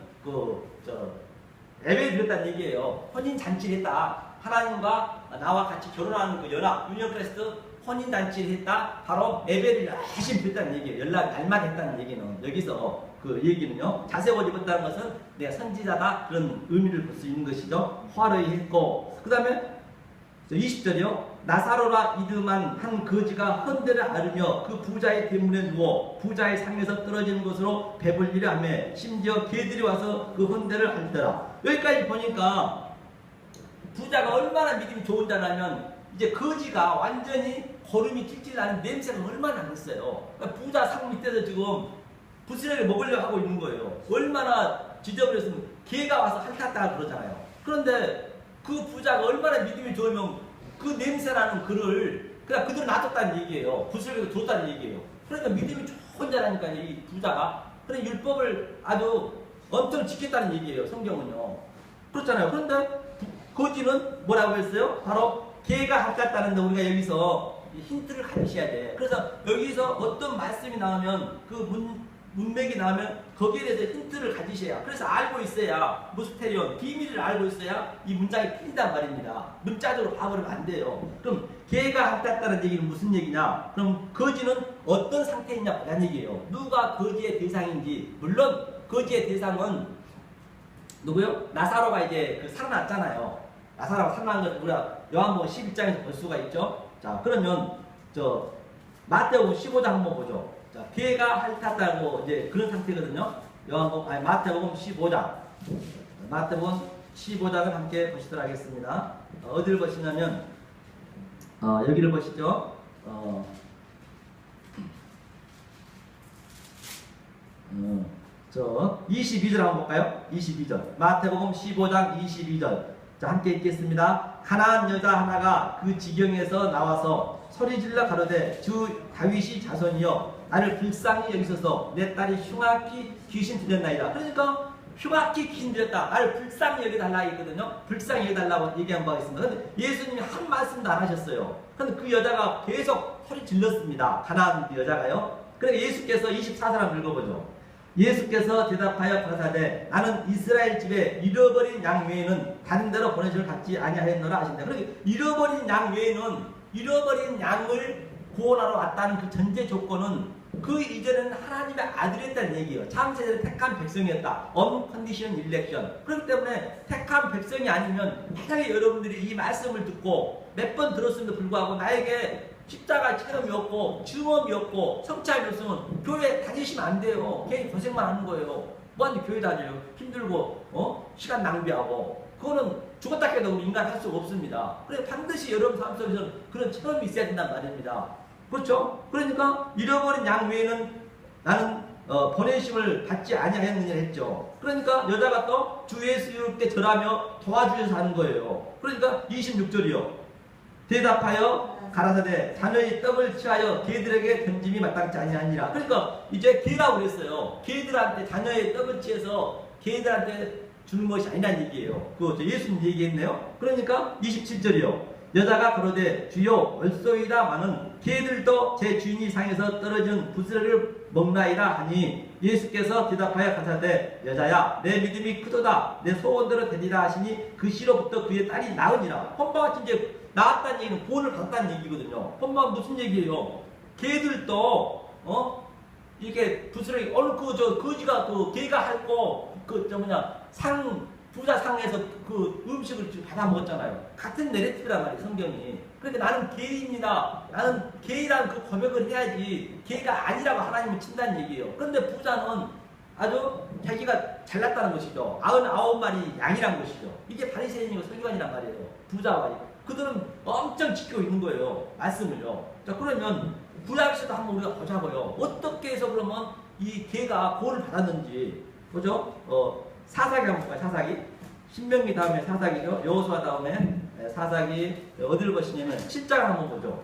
예배 드렸다는 얘기예요. 혼인 잔치를 했다. 하나님과 나와 같이 결혼하는 그 연합 유니언 크리스트 혼인 잔치를 했다. 바로 예배를 열심히 드렸다는 얘기예요. 연락 날마다 했다는 얘기는 여기서 그 얘기는요. 자색 옷 입었다는 것은 내가 선지자다 그런 의미를 볼 수 있는 것이죠. 화로이 했고 그 다음에 20절이요. 나사로라 이름한 한 거지가 헌대를 앓으며 그 부자의 대문에 누워 부자의 상에서 떨어지는 것으로 배불리려 하며 심지어 개들이 와서 그 헌대를 앓더라. 여기까지 보니까 부자가 얼마나 믿음이 좋은 자라면 이제 거지가 완전히 거름이 찔찔 나는 냄새가 얼마나 났어요. 그러니까 부자 상 밑에서 지금 부스러기를 먹으려고 하고 있는 거예요. 얼마나 지저분했으면 개가 와서 핥았다 그러잖아요. 그런데 그 부자가 얼마나 믿음이 좋으면 그 냄새나는 그를 그냥 그대로 놔뒀다는 얘기예요. 부스러기도 줬다는 얘기예요. 그러니까 믿음이 좋은 자라니까 이 부자가 그런 율법을 아주 엄청 지켰다는 얘기예요. 성경은요. 그렇잖아요. 그런데 거지는 뭐라고 했어요? 바로 개가 핥았다는데 우리가 여기서 힌트를 가지셔야 돼. 그래서 여기서 어떤 말씀이 나오면 그 문맥이 나오면 거기에 대해서 힌트를 가지셔야. 그래서 알고 있어야 무스테리온 비밀을 알고 있어야 이 문장이 풀린단 말입니다. 문자적으로 봐버리면 안 돼요. 그럼 개가 핥았다는 얘기는 무슨 얘기냐? 그럼 거지는 어떤 상태이냐 보자는 얘기예요. 누가 거지의 대상인지. 물론 거지의 대상은 누구요? 나사로가 이제 살아났잖아요. 나사로가 살아난 걸 우리가 요한복음 11장에서 볼 수가 있죠. 자, 그러면 마태복음 15장 한번 보죠. 자, 개가 핥았다고 이제 그런 상태거든요. 마태복음 15장. 마태복음 15장을 함께 보시도록 하겠습니다. 어디를 보시냐면 여기를 보시죠. 22절 한번 볼까요? 22절. 마태복음 15장 22절. 자, 함께 읽겠습니다. 가난한 여자 하나가 그 지경에서 나와서 소리질러 가로되 주 다윗이 자손이여 나를 불쌍히 여기소서 내 딸이 흉악히 귀신 들렸나이다. 그러니까 흉악히 귀신 들렸다. 나를 불쌍히 여겨달라 했거든요. 불쌍히 여겨달라고 얘기한 바가 있습니다. 그런데 예수님이 한 말씀도 안 하셨어요. 그런데 그 여자가 계속 소리 질렀습니다. 가난한 그 여자가요. 그러니까 예수께서 24사람 읽어보죠. 예수께서 대답하여 가라사대 나는 이스라엘 집에 잃어버린 양 외에는 다른 데로 보내심을 받지 아니하였노라 하신다. 그러니까 잃어버린 양 외에는 잃어버린 양을 구원하러 왔다는 그 전제 조건은 그 이전에는 하나님의 아들이었다는 얘기예요. 창세전에 택한 백성이었다. Unconditional election. 그렇기 때문에 택한 백성이 아니면 만약에 여러분들이 이 말씀을 듣고 몇 번 들었음에도 불구하고 나에게 십자가 체험이 없고 증험이 없고 성찰이 없으면 교회 다니시면 안 돼요. 괜히 고생만 하는 거예요. 뭐하는데 교회 다녀요? 힘들고 시간 낭비하고 그거는 죽었다 해도 우리 인간 할 수가 없습니다. 그래서 반드시 여러분 삶 속에서는 그런 체험이 있어야 된단 말입니다. 그렇죠? 그러니까 잃어버린 양 외에는 나는 보내심을 받지 아니하였느냐 했죠. 그러니까 여자가 또 주 예수께 절하며 도와주셔서 하는 거예요. 그러니까 26절이요. 대답하여 가라사대 자녀의 떡을 취하여 개들에게 던짐이 마땅치 아니하니라. 그러니까 이제 개라고 그랬어요. 개들한테 자녀의 떡을 취해서 개들한테 주는 것이 아니라는 얘기예요. 그거 예수님 얘기했네요. 그러니까 27절이요. 여자가 그러되 주여 얼쏘이다마는 개들도 제 주인이 상에서 떨어진 부스러기를 먹나이다 하니 예수께서 대답하여 가사대 여자야 내 믿음이 크도다 내 소원대로 되리라 하시니 그 시로부터 그의 딸이 나으니라. 혼바같이 이제 나왔다는 얘기는 구원을 받았다는 얘기거든요. 본방 무슨 얘기예요? 개들도 이게 부스러기 어느 거지가 개가 할거 부자 상에서 그 음식을 받아 먹었잖아요. 같은 내레티브란 말이에요, 성경이. 그러니까 나는 개입니다. 나는 개이라는 그 고백을 해야지 개가 아니라고 하나님을 친다는 얘기예요. 그런데 부자는 아주 자기가 잘났다는 것이죠. 99마리 양이란 것이죠. 이게 바리새인이고 서기관이란 말이에요. 부자와 그들은 엄청 지키고 있는 거예요. 말씀을요. 자, 그러면 구약에서도 한번 우리가 보자고요. 어떻게 해서 그러면 이 개가 구원을 받았는지 보죠. 사사기 한번 볼까요? 사사기. 신명기 다음에 사사기죠. 여호수아 다음에 사사기. 어디를 보시냐면 7장을 한번 보죠.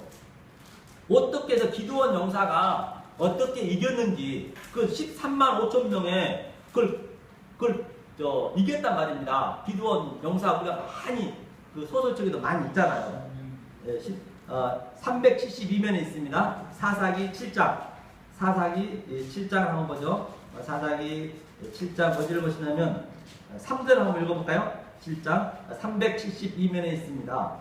어떻게 해서 기드온 용사가 어떻게 이겼는지 그 13만 5천 명에 그걸 이겼단 말입니다. 기드온 용사 우리가 많이 그 소설책에도 많이 있잖아요. 372면에 있습니다. 사사기 7장. 사사기 7장을 한번 보죠. 사사기 7장 어디를 보시냐면 3절 한번 읽어볼까요? 7장 372면에 있습니다.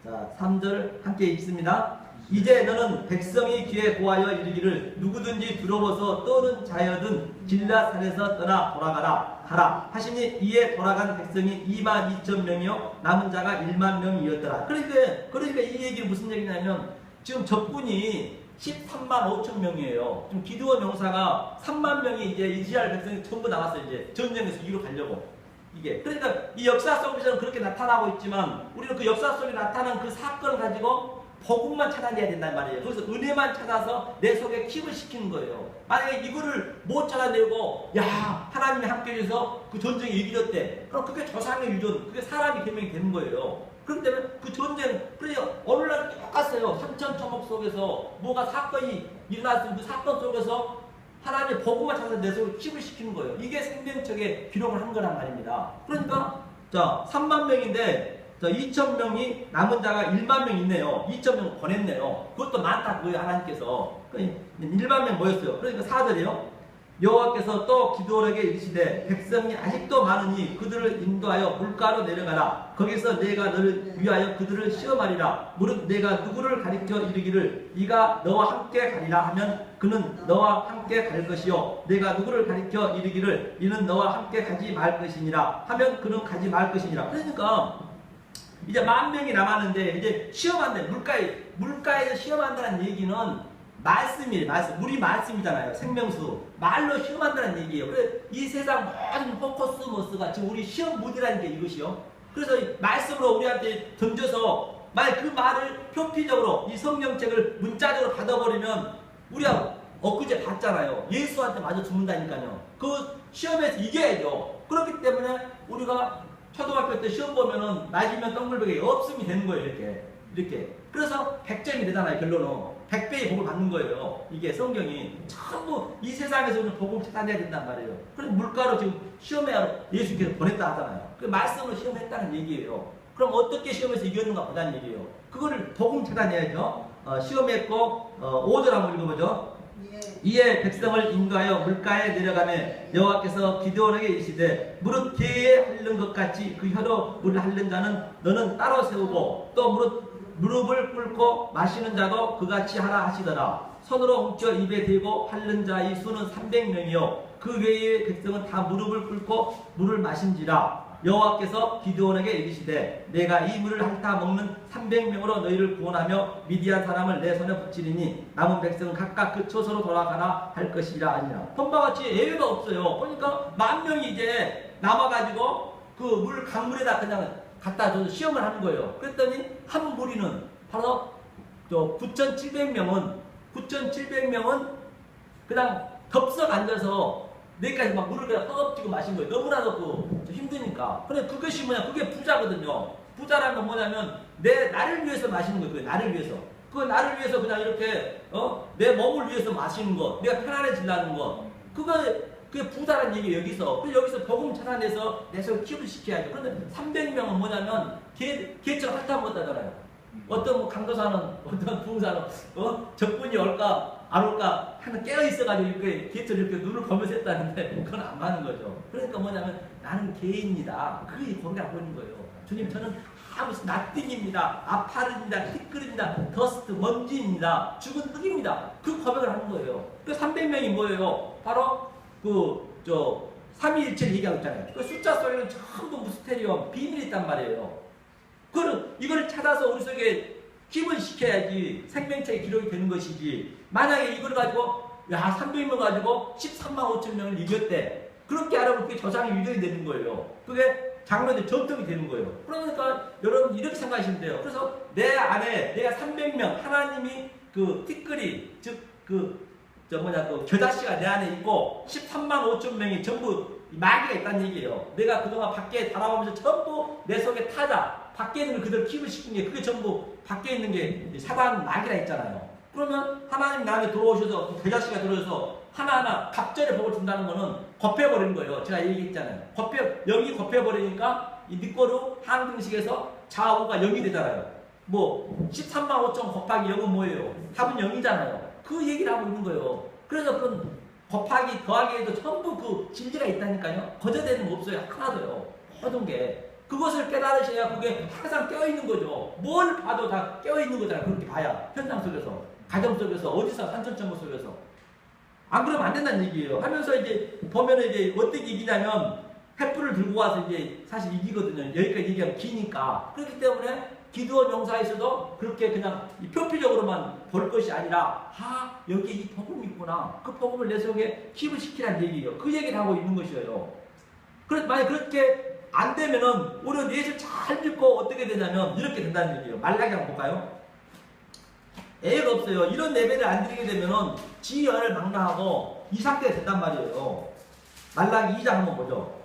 자, 3절 함께 읽습니다. 이제 너는 백성이 귀에 고하여 이르기를 누구든지 들어보서 떠는 자여든 길앗산에서 떠나 돌아가라 하라 하시니 이에 돌아간 백성이 2만 2천 명이요 남은 자가 1만 명이었더라. 그러니까 이 얘기는 무슨 얘기냐면 지금 적군이 13만 5천 명이에요. 지금 기드온 용사가 3만 명이 이제 이스라엘 백성이 전부 나왔어요. 이제 전쟁에서 이로 가려고. 이게 그러니까 이 역사 속에서는 그렇게 나타나고 있지만 우리는 그 역사 속에 나타난 그 사건을 가지고 복음만 찾아내야 된단 말이에요. 그래서 은혜만 찾아서 내 속에 킵을 시키는 거예요. 만약에 이거를 못 찾아내고 야 하나님이 함께 해서 그 전쟁에 이겼대. 그럼 그게 조상의 유전, 그게 사람이 개명이 되는 거예요. 그렇기 때문에 그 전쟁, 그래서 어느 날 똑같아요. 산천초목 속에서 뭐가 사건이 일어났으면 그 사건 속에서 하나님의 복음만 찾아서 내 속에 킵을 시키는 거예요. 이게 생명책에 기록을 한 거란 말입니다. 그러니까 자 3만 명인데 자, 2천 명이 남은 자가 1만 명 있네요. 2천 명 보냈네요. 그것도 많다 그거예요. 하나님께서. 1만 명 모였어요. 그러니까 4절이요. 여호와께서 또 기드온에게 이르시되 백성이 아직도 많으니 그들을 인도하여 물가로 내려가라. 거기서 내가 너를 위하여 그들을 시험하리라. 무릇 내가 누구를 가리켜 이르기를 네가 너와 함께 가리라 하면 그는 너와 함께 갈 것이요 내가 누구를 가리켜 이르기를 이는 너와 함께 가지 말 것이니라 하면 그는 가지 말 것이니라. 그러니까 이제 1만 명이 남았는데 이제 시험한대. 물가에서 시험한다는 얘기는 말씀이에요. 우리 말씀이잖아요. 생명수. 말로 시험한다는 얘기예요. 그래서 이 세상 모든 포커스머스가 지금 우리 시험 무대라는 게 이것이요. 그래서 말씀으로 우리한테 던져서 그 말을 표피적으로 이 성경책을 문자적으로 받아버리면 우리가 엊그제 봤잖아요. 예수한테 마저 죽는다니까요. 그 시험에서 이겨야죠. 그렇기 때문에 우리가 초등학교 때 시험 보면은 맞으면 덩굴벽에 없음이 되는 거예요. 이렇게. 그래서 100점이 되잖아요. 결론은 100배의 복을 받는 거예요. 이게 성경이 전부 이 세상에서 우리는 복을 찾아내야 된단 말이에요. 그럼 물가로 지금 시험해야 예수께서 보냈다 하잖아요. 그 말씀으로 시험했다는 얘기예요. 그럼 어떻게 시험에서 이겼는가 보다는 얘기예요. 그거를 복음 찾아내야죠. 시험했고 5절 한번 읽어보죠. 이에 백성을 인도하여 물가에 내려가매 여호와께서 기드온에게 이르시되 무릇 개에 핥는 것 같이 그 혀로 물을 핥는 자는 너는 따로 세우고 또 무릎을 꿇고 마시는 자도 그같이 하라 하시더라. 손으로 훔쳐 입에 대고 핥는 자의 수는 300명이요 그 외의 백성은 다 무릎을 꿇고 물을 마신지라. 여호와께서 기드온에게 이르시되 내가 이 물을 핥아 먹는 300명으로 너희를 구원하며 미디안 사람을 내 손에 붙이리니 남은 백성은 각각 그 처소로 돌아가라 할 것이라 아니라. 본바같이 예외가 없어요. 그러니까 1만 명이 이제 남아가지고 그 물 강물에다 그냥 갖다 줘서 시험을 하는 거예요. 그랬더니 한 무리는 바로 9,700명은 그냥 덥석 앉아서 내까지 막 물을 그냥 허겁지겁 마신 거예요. 너무나도 힘드니까. 근데 그것이 그게 부자거든요. 부자라는 건 뭐냐면 나를 위해서 마시는 거예요. 나를 위해서. 나를 위해서 그냥 이렇게 내 몸을 위해서 마시는 거, 내가 편안해지려는 거. 그게 부자라는 얘기예요. 여기서 복음 찾아내서 내 속에 킵을 시켜야죠. 그런데 300명은 뭐냐면 개처럼 핥아 먹었다잖아요. 어떤 강도사는 어떤 부흥사는 적군이 올까 안 올까 하는 깨어 있어가지고 이렇게 개처럼 이렇게 눈을 보면서 했다는데 그건 안 맞는 거죠. 그러니까 뭐냐면 나는 개입니다. 그게 거기가 보이는 거예요. 주님 저는 다 무슨 나띵입니다. 아파르입니다. 티끌입니다. 더스트, 먼지입니다. 죽은 흙입니다. 그 고백을 하는 거예요. 그 300명이 뭐예요? 바로 삼위일체를 얘기하고 있잖아요. 그 숫자 속에는 전부 무스테리움, 비밀이 있단 말이에요. 이걸 찾아서 우리 속에 힘을 시켜야지 생명체의 기록이 되는 것이지. 만약에 이걸 가지고 300명 가지고 13만 5천 명을 이겼대. 그렇게 알아보면 그게 저상의 위력이 되는 거예요. 그게 장로들 전통이 되는 거예요. 그러니까 여러분 이렇게 생각하시면 돼요. 그래서 내 안에 내가 300명 하나님이 그 티끌이 그 겨자씨가 내 안에 있고 13만 5천 명이 전부 마귀가 있다는 얘기예요. 내가 그동안 밖에 바라보면서 전부 내 속에 타자 밖에 있는 걸 그대로 킵을 시킨 게 그게 전부 밖에 있는 게 사단 마귀라 있잖아요. 그러면 하나님 내 안에 들어오셔서 겨자씨가 들어오셔서 하나하나 갑절의 복을 준다는 거는 겁해버리는 거예요. 제가 얘기했잖아요. 영이 겁해버리니까 이 니꼬르 한등식에서 좌우가 0이 되잖아요. 뭐 13만 5천 곱하기 0은 뭐예요? 답은 0이잖아요. 그 얘기를 하고 있는 거예요. 그래서 그런 곱하기 더하기에도 전부 그 진리가 있다니까요. 거저되는 거 없어요. 하나도요. 모든 게. 그것을 깨달으셔야 그게 항상 깨어있는 거죠. 뭘 봐도 다 깨어있는 거잖아요. 그렇게 봐야. 현장 속에서, 가정 속에서, 어디서, 산천천거 속에서. 안 그러면 안 된다는 얘기예요. 하면서 이제 보면은 이제 어떻게 이기냐면 횃불을 들고 와서 이제 사실 이기거든요. 여기까지 얘기하면 기니까. 그렇기 때문에 기도원 용사에서도 그렇게 그냥 표피적으로만 볼 것이 아니라 여기 이 복음이 있구나. 그 복음을 내 속에 힘을 시키라는 얘기예요. 그 얘기를 하고 있는 것이에요. 만약 그렇게 안 되면은 우리가 예수 잘 믿고 어떻게 되냐면 이렇게 된다는 얘기예요. 말라기 한번 볼까요? 애가 없어요. 이런 예배를 안 드리게 되면은 지연을 망라하고 이 상태가 된단 말이에요. 말라기 2장 한번 보죠.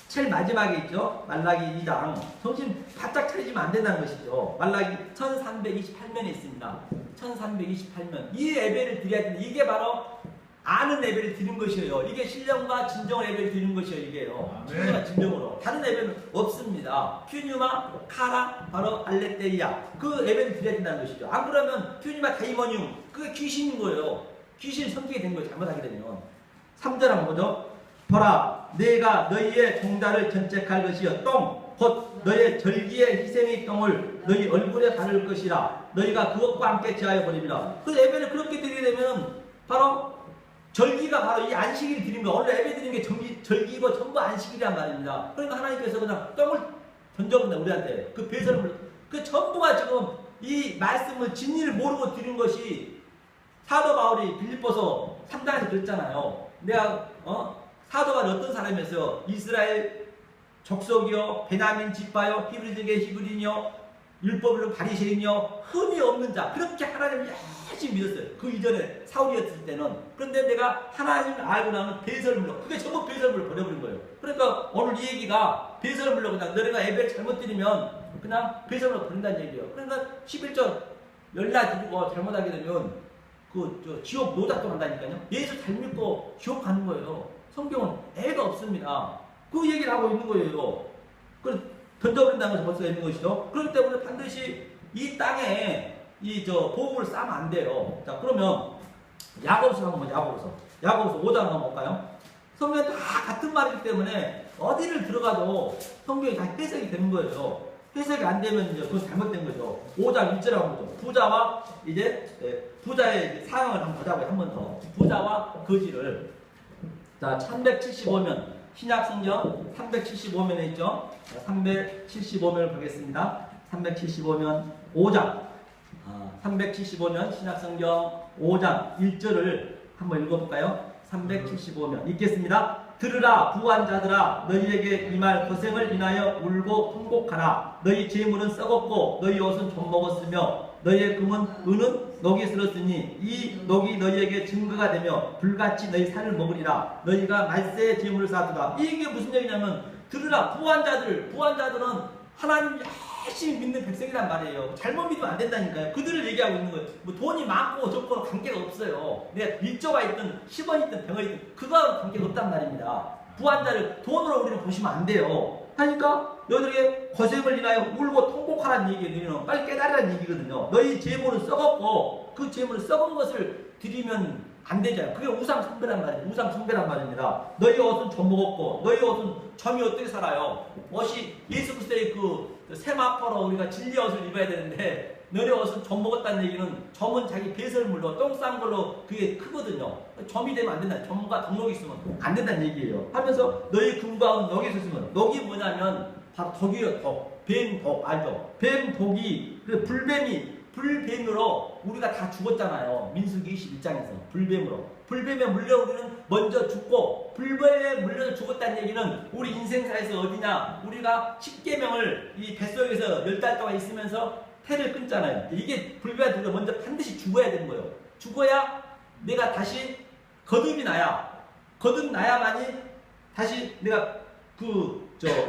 제일 마지막에 있죠. 말라기 2장. 정신 바짝 차리지면 안 된다는 것이죠. 말라기 1328면에 있습니다. 1328면. 이 예배를 드려야 되는데 이게 바로 아는 예배를 드리는 것이에요. 이게 신령과 진정의 예배를 드리는 것이에요. 이게요. 신령과 진정으로. 다른 예배는 없습니다. 퓨뉴마, 카라, 바로 알레테이아. 그 예배를 드려야 된다는 것이죠. 안 그러면 퓨뉴마 다이모니움. 그게 귀신인 거예요. 귀신이 섬기게 된 거예요. 잘못하게 되면. 3절 한번 보죠. 보라, 내가 너희의 종달을 견책할 것이여 똥, 곧 너희의 절기의 희생의 똥을 너희 얼굴에 바를 것이라. 너희가 그것과 함께 제하여 버립니다. 그 예배를 그렇게 드리게 되면 바로 절기가 바로 이 안식일이 드린 거. 원래 예배 드리는 게 절기고 전부 안식일이란 말입니다. 그러니까 하나님께서 그냥 똥을 던져본다 우리한테. 그 배설을 그 전부가 지금 이 말씀을 진리를 모르고 드린 것이 사도 바울이 빌립보서 3장에서 그랬잖아요. 내가 사도 바울이 어떤 사람이었어요? 이스라엘 족속이요, 베냐민 지파요, 히브리족의 히브리인이요, 율법으로 바리새인이요, 흠이 없는 자. 그렇게 하나님을 열심히 믿었어요. 그 이전에 사울이었을 때는. 그런데 내가 하나님을 알고 나면 배설물로, 그게 전부 배설물로 버려버린 거예요. 그러니까 오늘 이 얘기가 배설물로 그냥 너네가 예배를 잘못 드리면 그냥 배설물로 버린다는 얘기예요. 그러니까 11절 연락 드리고 잘못하게 되면 지옥 노작도 한다니까요. 예수 잘 믿고 지옥 가는 거예요. 성경은 애가 없습니다. 그 얘기를 하고 있는 거예요. 던져버린다는 것이 벌써 있는 것이죠. 그렇기 때문에 반드시 이 땅에 보험을 싸면 안 돼요. 자, 그러면 야고보서 한번 보자. 야고보서 5장 한번 볼까요? 성경이 다 같은 말이기 때문에 어디를 들어가도 성경이 다 해석이 되는 거예요. 해석이 안 되면 이제 그건 잘못된 거죠. 5장 1절 한번 보죠. 부자와 부자의 상황을 한번 보자고요. 한 번 더. 부자와 거지를. 자, 375면. 신약성경 375면에 있죠. 375면을 보겠습니다. 375면 5장. 375면 신약성경 5장 1절을 한번 읽어볼까요? 375면 읽겠습니다. 들으라 부한 자들아, 너희에게 임할 고생을 인하여 울고 통곡하라. 너희 재물은 썩었고 너희 옷은 좀 먹었으며 너희의 금은 은은 녹이 슬었으니 이 녹이 너희에게 증거가 되며 불같이 너희 살을 먹으리라. 너희가 말세의 재물을 쌓아두라. 이게 무슨 얘기냐면 들으라 부한 자들은 하나님 열심히 믿는 백성이란 말이에요. 잘못 믿으면 안 된다니까요. 그들을 얘기하고 있는 거예요. 뭐 돈이 많고 적고는 관계가 없어요. 내가 1조가 있든 10원 있든 100원 있든 그거하고 관계가 없단 말입니다. 부한 자를 돈으로 우리는 보시면 안 돼요. 하니까 너희들에게 고생을 인하여 울고 통곡하라는 얘기거든요. 빨리 깨달으라는 얘기거든요. 너희 재물은 썩었고 그 재물은 썩은 것을 드리면 안 되잖아요. 그게 우상 숭배란 말이에요. 우상 숭배란 말입니다. 너희 옷은 점 먹었고 너희 옷은 점이 어떻게 살아요? 옷이 예수 그리스도의 그 세마포로 우리가 진리 옷을 입어야 되는데 너희 옷은 점 먹었다는 얘기는 점은 자기 배설물로 똥 싼 걸로 그게 크거든요. 점이 되면 안 된다. 점과 덕록이 있으면 안 된다는 얘기예요. 하면서 너희 금과 은 녹이 있으면 녹이 뭐냐면 바로 덕이에요. 덕. 뱀 덕 알죠? 뱀 덕이 그 불뱀으로 우리가 다 죽었잖아요. 민수기 21장에서 불뱀에 물려 우리는 먼저 죽고 불뱀에 물려 죽었다는 얘기는 우리 인생사에서 어디냐 우리가 십계명을 이 뱃속에서 10달 동안 있으면서 태를 끊잖아요. 이게 불뱀한테 먼저 반드시 죽어야 되는 거예요. 죽어야 내가 다시 거듭이 나야만이 다시 내가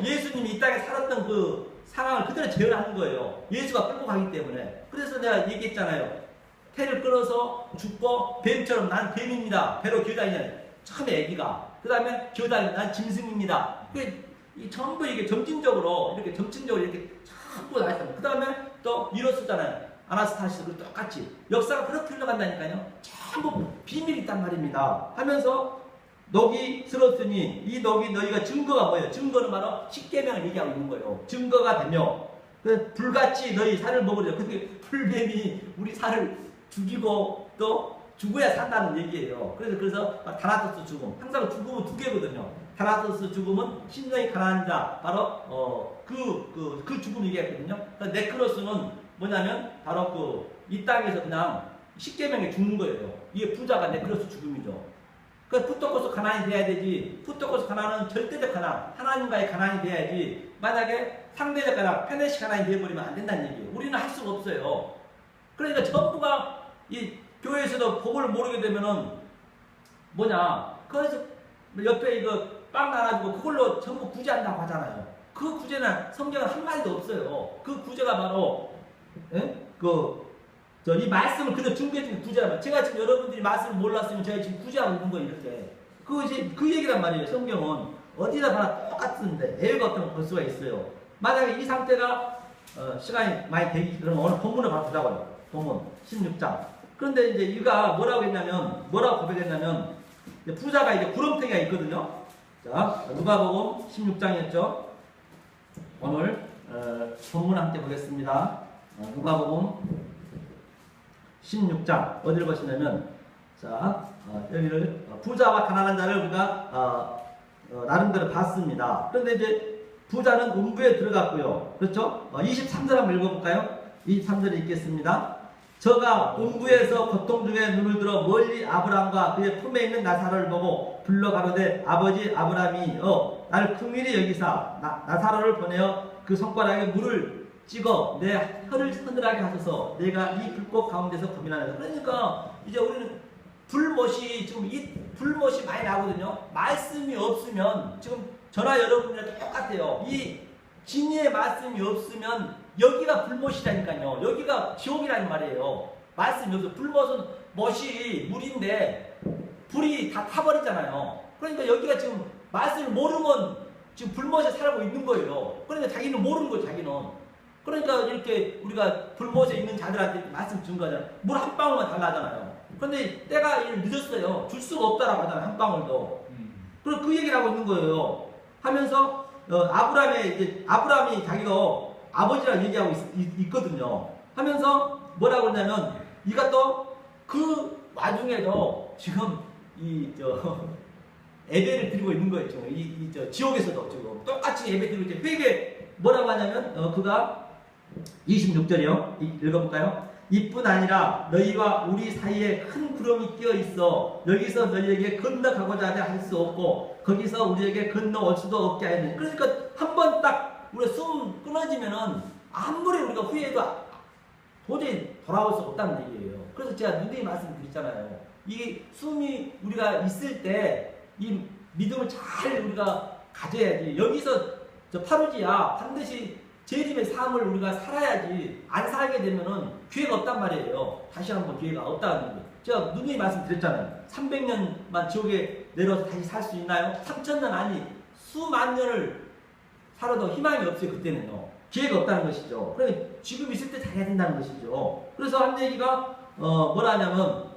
예수님이 이 땅에 살았던 그 상황을 그대로 재현하는 거예요. 예수가 끌고 가기 때문에. 그래서 내가 얘기했잖아요. 태를 끌어서 죽고 뱀처럼 난 뱀입니다. 배로 기어다니냐. 처음에 애기가. 그 다음에 기어다니는 난 짐승입니다. 전부 이게 점진적으로 이렇게 자꾸 나왔어요. 그 다음에 또 일어서잖아요. 아나스타시스도 똑같이. 역사가 그렇게 흘러간다니까요. 전부 비밀이 있단 말입니다. 하면서 녹이 슬었으니 이 녹이 너희가 증거가 뭐예요? 증거는 바로 십계명을 얘기하고 있는 거예요. 증거가 되며 불같이 너희 살을 먹으려. 근데 불뱀이 우리 살을 죽이고 또 죽어야 산다는 얘기예요. 그래서 다나토스 죽음. 항상 죽음은 두 개거든요. 다나토스 죽음은 심령이 가난한 자. 바로 그 죽음 얘기했거든요. 네크로스는 뭐냐면 바로 이 땅에서 그냥 십계명에 죽는 거예요. 이게 부자가 네크로스 죽음이죠. 푸토코스 가난이 돼야 되지. 푸토코스 가난은 절대적 가난, 하나님과의 가난이 돼야지. 만약에 상대적 가난, 페네시 가난이 되어버리면 안 된다는 얘기예요. 우리는 할 수가 없어요. 그러니까 전부가 이 교회에서도 복을 모르게 되면은 그래서 옆에 이거 빵 나눠주고 그걸로 전부 구제한다고 하잖아요. 그 구제는 성경은 한마디도 없어요. 그 구제가 바로 이 말씀을 그대로 준비해주는 구제라면 제가 지금 여러분들이 말씀을 몰랐으면 제가 지금 구제하고 있는 거예요. 이렇게 그 얘기란 말이에요. 성경은 어디다 봐도 똑같은데 애가 어떤 걸 볼 수가 있어요. 만약에 이 상태가 시간이 많이 되기 그러면 오늘 본문을 바로 보자고요. 본문 16장. 그런데 이제 이가 뭐라고 고백했냐면 부자가 이제 구렁텅이가 있거든요. 자, 누가복음 16장이었죠. 오늘 본문 함께 보겠습니다. 누가복음 16장 어디를 보시냐면 여기를 부자와 가난한 자를 우리가 나름대로 봤습니다. 그런데 이제 부자는 음부에 들어갔고요. 그렇죠? 23절 한번 읽어볼까요? 23절에 읽겠습니다. 저가 음부에서 고통 중에 눈을 들어 멀리 아브라함과 그의 품에 있는 나사로를 보고 불러 가로되 아버지 아브라함이 나를 긍휼히 여기사 나사로를 보내어 그 손가락에 물을 찍어 내 혀를 서늘하게 하소서. 내가 이 불꽃 가운데서 고민하는. 그러니까 이제 우리는 불못이 많이 나거든요. 말씀이 없으면 지금 저나 여러분이랑 똑같아요. 이 진리의 말씀이 없으면 여기가 불못이라니까요. 여기가 지옥이라는 말이에요. 말씀이 없어. 불못은 못이 물인데 불이 다 타버리잖아요. 그러니까 여기가 지금 말씀을 모르면 지금 불못에 살고 있는 거예요. 그러니까 자기는 모르는 거예요. 자기는. 그러니까 이렇게 우리가 불못에 있는 자들한테 말씀 준 거잖아요. 물 한 방울만 달라잖아요. 그런데 때가 늦었어요. 줄 수가 없다라고 하잖아요. 한 방울도. 그리고 그 얘기를 하고 있는 거예요. 하면서 아브라함이 자기가 아버지라고 얘기하고 있거든요. 하면서 뭐라고 하냐면 이가 또 그 와중에도 지금 예배를 드리고 있는 거예요. 지금 지옥에서도 지금 똑같이 예배 드리고 있죠. 회개 뭐라고 하냐면 그가 26절이요. 읽어볼까요? 이뿐 아니라 너희와 우리 사이에 큰 구름이 끼어 있어 여기서 너희에게 건너가고자 하냐 할 수 없고 거기서 우리에게 건너올 수도 없게 하였느니. 그러니까 한 번 딱 우리가 숨 끊어지면은 아무리 우리가 후회해도 도저히 돌아올 수 없다는 얘기예요. 그래서 제가 누누이 말씀드렸잖아요. 이 숨이 우리가 있을 때 이 믿음을 잘 우리가 가져야지. 여기서 파루지야 반드시 재림의 삶을 우리가 살아야지. 안 살게 되면은 기회가 없단 말이에요. 다시 한번 기회가 없다는 거예요. 제가 누누이 말씀드렸잖아요. 300년만 지옥에 내려서 다시 살 수 있나요? 3000년 아니 수만 년을 살아도 희망이 없어요. 그때는요. 기회가 없다는 것이죠. 그러니까 지금 있을 때 잘해야 된다는 것이죠. 그래서 한 얘기가 뭐라 하냐면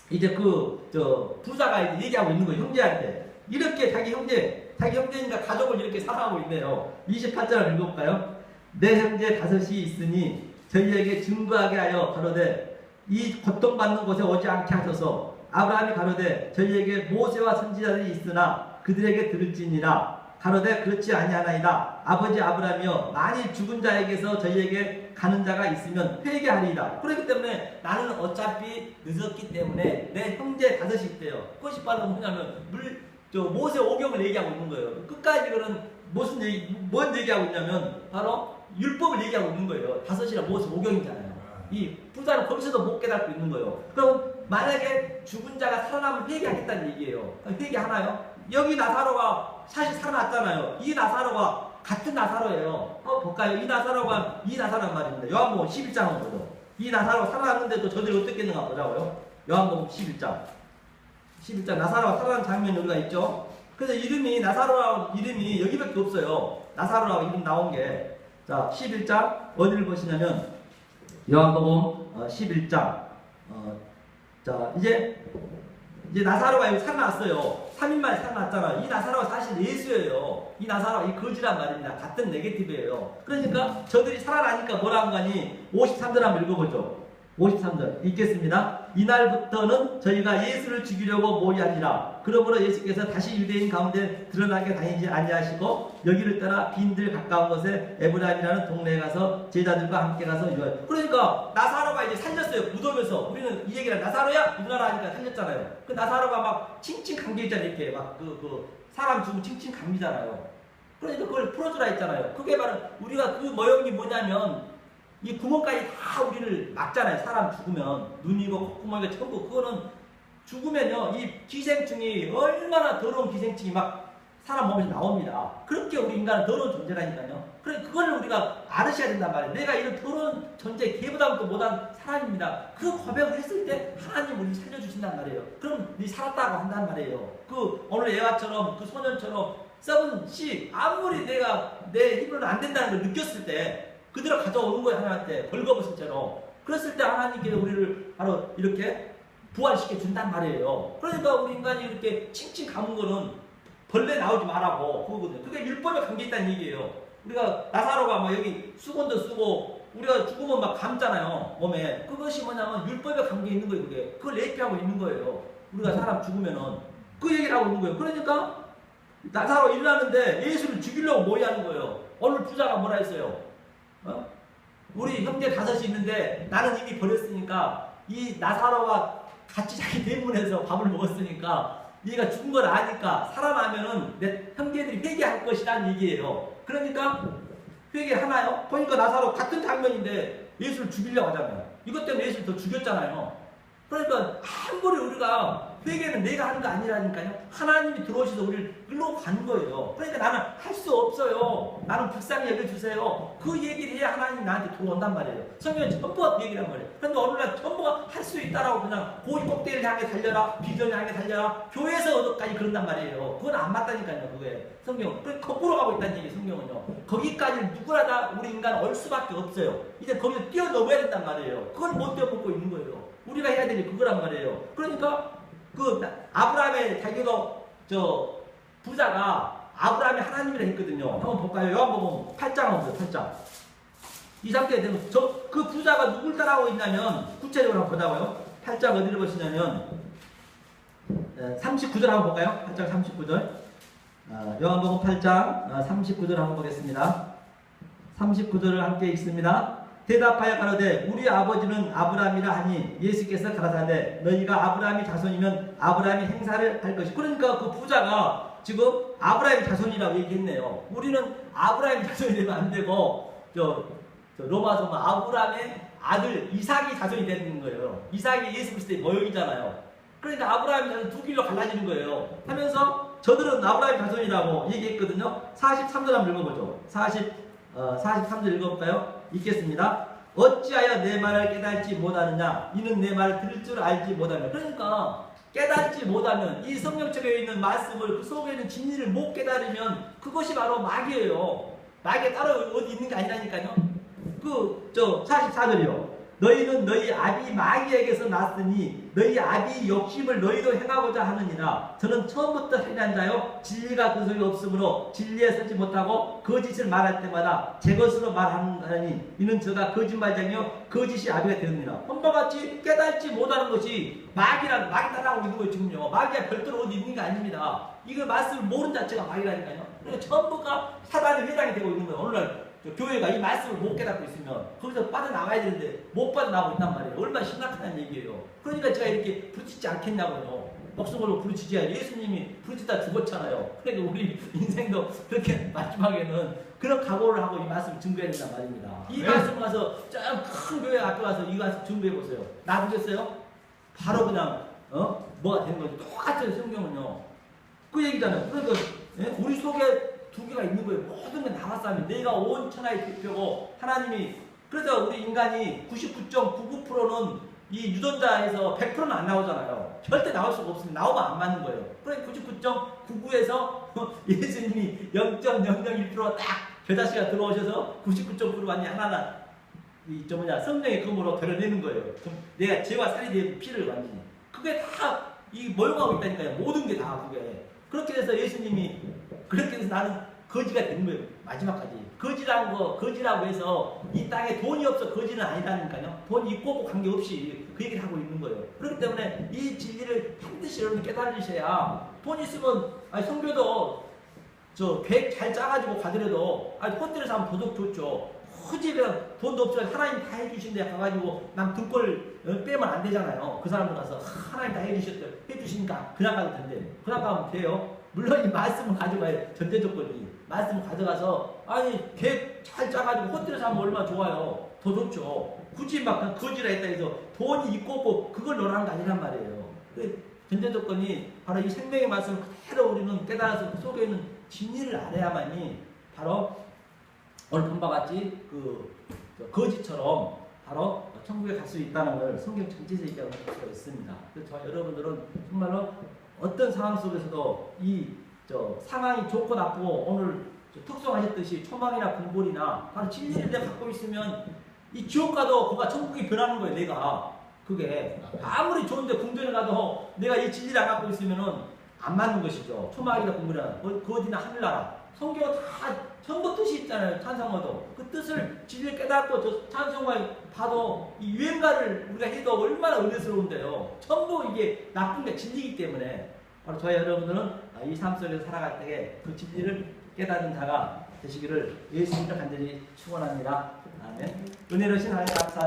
이제 부자가 이제 얘기하고 있는 거예요. 형제한테. 이렇게 자기 형제니까 가족을 이렇게 사랑하고 있네요. 28절을 읽어볼까요? 내 형제 다섯이 있으니 저희에게 증거하게 하여 가로되 이 고통받는 곳에 오지 않게 하소서. 아브라함이 가로되 저희에게 모세와 선지자들이 있으나 그들에게 들을지니라. 가로되 그렇지 아니하나이다. 아버지 아브라함이여 만일 죽은 자에게서 저희에게 가는 자가 있으면 회개하리이다. 그렇기 때문에 나는 어차피 늦었기 때문에 내 형제 다섯이 있대요. 그것이 바로 뭐냐면 모세 오경을 얘기하고 있는 거예요. 끝까지 그는 뭔 얘기하고 있냐면 바로 율법을 얘기하고 있는 거예요. 다섯이라 모세 오경이잖아요. 이 부자는 거기서도 못 깨닫고 있는 거예요. 그럼 만약에 죽은 자가 살아나면 회개하겠다는 얘기예요. 회개하나요? 여기 나사로가 사실 살아났잖아요. 이 나사로가 같은 나사로예요. 볼까요? 이 나사로가 이 나사로란 말입니다. 요한복음 11장을 보죠. 이 나사로가 살아났는데도 저들이 어떻게 했는가 보자고요. 요한복음 11장 나사로가 살아난 장면이 우리가 있죠. 그래서 나사로라고 이름이 여기밖에 없어요. 나사로라고 이름 나온 게. 자, 11장 어디를 보시냐면 요한복음 11장. 자, 이제 나사로가 여기 살아났어요. 3일 만에 살아났잖아요. 이 나사로가 사실 예수예요. 이 나사로가 이 거지란 말입니다. 같은 네게티브예요. 그러니까 저들이 살아나니까 뭐라는 거니? 53절 한번 읽어보죠. 53절 읽겠습니다. 이날부터는 저희가 예수를 죽이려고 모의하니라. 그러므로 예수께서 다시 유대인 가운데 드러나게 다니지 아니하시고 여기를 떠나 빈들 가까운 곳에 에브라임이라는 동네에 가서 제자들과 함께 가서 유하여. 그러니까 나사로가 이제 살렸어요. 무덤에서. 우리는 이 얘기를 나사로야? 일어나라 하니까 살렸잖아요. 그 나사로가 막 칭칭 감겨있잖아요. 이렇게 막 사람 죽으면 칭칭 감기잖아요. 그러니까 그걸 풀어주라 했잖아요. 그게 바로 우리가 그 모형이 뭐냐면 이 구멍까지 다 우리를 막잖아요. 사람 죽으면 눈이고 콧구멍이고 전부. 그거는 죽으면요 이 기생충이 얼마나 더러운 기생충이 막 사람 몸에서 나옵니다. 그렇게 우리 인간은 더러운 존재라니까요. 그래 그걸 우리가 알으셔야 된단 말이에요. 내가 이런 더러운 존재 걔보다도 못한 사람입니다. 그 고백을 했을 때 하나님 우리 살려주신단 말이에요. 그럼 네 살았다고 한단 말이에요. 오늘 애와처럼 그 소년처럼 썩은 씨 아무리 내가 내 힘으로는 안 된다는 걸 느꼈을 때 그대로 가져오는 거예요. 하나님한테 벌거벗은 채로. 그랬을 때 하나님께서 우리를 바로 이렇게 부활시켜 준단 말이에요. 그러니까 우리 인간이 이렇게 칭칭 감은 거는 벌레 나오지 말라고 그거거든요. 그게 율법에 감겨있다는 얘기예요. 우리가 나사로가 막 여기 수건도 쓰고 우리가 죽으면 막 감잖아요. 몸에. 그것이 뭐냐면 율법에 감겨있는 거예요. 그걸 예피하고 있는 거예요. 우리가 사람 죽으면은 그 얘기를 하고 있는 거예요. 그러니까 나사로 일어나는데 예수를 죽이려고 모의하는 거예요. 오늘 부자가 뭐라 했어요? 우리 형제 다섯이 있는데 나는 이미 버렸으니까 이 나사로가 같이 자기 대문에서 밥을 먹었으니까 얘가 죽은 걸 아니까 살아나면은 내 형제들이 회개할 것이라는 얘기예요. 그러니까 회개하나요? 보니까 나사로 같은 장면인데 예수를 죽이려고 하잖아요. 이것 때문에 예수를 더 죽였잖아요. 그러니까 아무리 우리가 회개는 내가 하는 거 아니라니까요. 하나님이 들어오셔서 우리를 끌고 간 거예요. 그러니까 나는 할 수 없어요. 나는 불쌍히 여겨주세요. 그 얘기를 해야 하나님이 나한테 들어온단 말이에요. 성경에 전부가 그 얘기란 말이에요. 그런데 오늘날 전부가 할 수 있다라고 그냥 고위 꼭대기를 향해 달려라. 비전을 향해 달려라. 교회에서 얻어까지 그런단 말이에요. 그건 안 맞다니까요. 그게 성경. 그 거꾸로 가고 있다는 얘기 성경은요. 거기까지 누구나 다 우리 인간 올 수밖에 없어요. 이제 거기서 뛰어넘어야 된단 말이에요. 그걸 못 뛰어넘고 있는 거예요. 우리가 해야 될 게 그거란 말이에요. 그러니까 아브라함의 자기도 부자가 아브라함이 하나님이라 했거든요. 한번 볼까요? 요한복음 8장 한번 보세요. 8장. 이 상태에 되면 그 부자가 누굴 따라하고 있냐면 구체적으로 한번 보자고요. 8장 어디를 보시냐면 39절 한번 볼까요? 8장 39절. 요한복음 8장 39절 한번 보겠습니다. 39절을 함께 읽습니다. 대답하여 가로되 우리 아버지는 아브라함이라 하니 예수께서 가라사대 너희가 아브라함이 자손이면 아브라함이 행사를 할 것이. 그러니까 그 부자가 지금 아브라함 자손이라고 얘기했네요. 우리는 아브라함 자손이 되면 안 되고 로마서 아브라함의 아들 이삭이 자손이 되는 거예요. 이삭이 예수 그리스도의 모형이잖아요. 그러니까 아브라함 자손 두 길로 갈라지는 거예요. 하면서 저들은 아브라함 자손이라고 얘기했거든요. 43절 한번 읽어보죠. 43절 읽어볼까요? 읽겠습니다. 어찌하여 내 말을 깨닫지 못하느냐? 이는 내 말을 들을 줄 알지 못하며. 그러니까 깨닫지 못하면 이 성경책에 있는 말씀을 그 속에 있는 진리를 못 깨달으면 그것이 바로 마귀예요. 마귀가 따로 어디 있는 게 아니라니까요. 44절이요. 너희는 너희 아비 마귀에게서 났으니 너희 아비 욕심을 너희도 행하고자 하느니라. 저는 처음부터 행한 자요 진리가 그 속에 없으므로 진리에 서지 못하고 거짓을 말할 때마다 제 것으로 말하니 이는 저가 거짓말쟁이요 거짓이 아비가 되느니라. 혼과 같이 깨닫지 못하는 것이 마귀 따라하고 있는 거예요. 지금요. 마귀가 별도로 어디 있는 게 아닙니다. 이거 말씀을 모르는 자체가 마귀라니까요. 그러니까 전부가 사단의 회당이 되고 있는 거예요. 오늘날 교회가 이 말씀을 못 깨닫고 있으면 거기서 빠져나와야 되는데 못 빠져나오고 있단 말이에요. 얼마나 심각하다는 얘기예요. 그러니까 제가 이렇게 부르짖지 않겠냐고요. 목숨으로 부르짖어야 예수님이 부르짖다 죽었잖아요. 그러니까 우리 인생도 그렇게 마지막에는 그런 각오를 하고 이 말씀을 증거해야 된단 말입니다. 이 말씀 가서 저 큰 교회 앞에 가서 이 말씀 증거해 보세요. 나보겠어요? 바로 그냥 뭐가 되는 거죠. 똑같은 성경은요. 그 얘기잖아요. 그러니까 우리 속에 두 개가 있는 거예요. 모든 게 나왔으면 내가 온 천하의 대표고 하나님이 그래서 우리 인간이 99.99%는 이 유전자에서 100%는 안 나오잖아요. 절대 나올 수가 없습니다. 나오면 안 맞는 거예요. 그러니까 99.99에서 예수님이 0.001%딱 겨자씨가 들어오셔서 99.9로 완전히 하나가 성령의 검으로 드러내는 거예요. 내가 죄와 살이 된 피를 완전히 그게 다 이 모형하고 있다니까요. 모든 게 다 그게 그렇게 해서 예수님이 그렇게 해서 나는 거지가 된 거예요. 마지막까지. 거지라고 해서 이 땅에 돈이 없어 거지는 아니라니까요. 돈이 있고 없고 관계없이 그 얘기를 하고 있는 거예요. 그렇기 때문에 이 진리를 반드시 여러분 깨달으셔야 돈 있으면 성교도 계획 잘 짜가지고 가더라도 호텔에서 하면 도둑 좋죠. 굳이 돈도 없어요. 하나님 다 해주신데 가가지고 남 등골 빼면 안 되잖아요. 그 사람들 가서 하나님 다 해주시니까 그냥 가도 된대. 그냥 가면 돼요. 물론 이 말씀을 가져가야 전제 조건이 말씀을 가져가서 계획 잘 짜가지고 호텔에서 하면 얼마나 좋아요. 더 좋죠. 굳이 막 거지라 했다 해서 돈이 있고 없고 그걸 논하는 게 아니란 말이에요. 전제 조건이 바로 이 생명의 말씀을 그대로 우리는 깨달아서 그 속에 있는 진리를 알아야만이 바로 오늘 본 바와 같이 거지처럼 바로 천국에 갈 수 있다는 걸 성경 전체에서 얘기하고 볼 수가 있습니다. 그래서 저 여러분들은 정말로 어떤 상황 속에서도 상황이 좋고 나쁘고 오늘 특성하셨듯이 초막이나 궁궐이나 바로 진리를 내가 갖고 있으면 이 지옥 가도 그가 천국이 변하는 거예요. 내가 그게 아무리 좋은데 궁전에 가도 내가 이 진리를 안 갖고 있으면은 안 맞는 것이죠. 초막이나 궁궐이나 어디나 하늘나라 성경 다 전부 뜻이 있잖아요. 찬송어도 그 뜻을 진리를 깨닫고 저 찬송을 봐도 이 유행가를 우리가 해도 얼마나 은혜스러운데요. 전부 이게 나쁜 게 진리이기 때문에 바로 저희 여러분들은 이 삶 속에서 살아갈 때에 그 진리를 깨닫는 자가 되시기를 예수님을 간절히 축원합니다. 아멘. 은혜로신 하나님 감사합니다.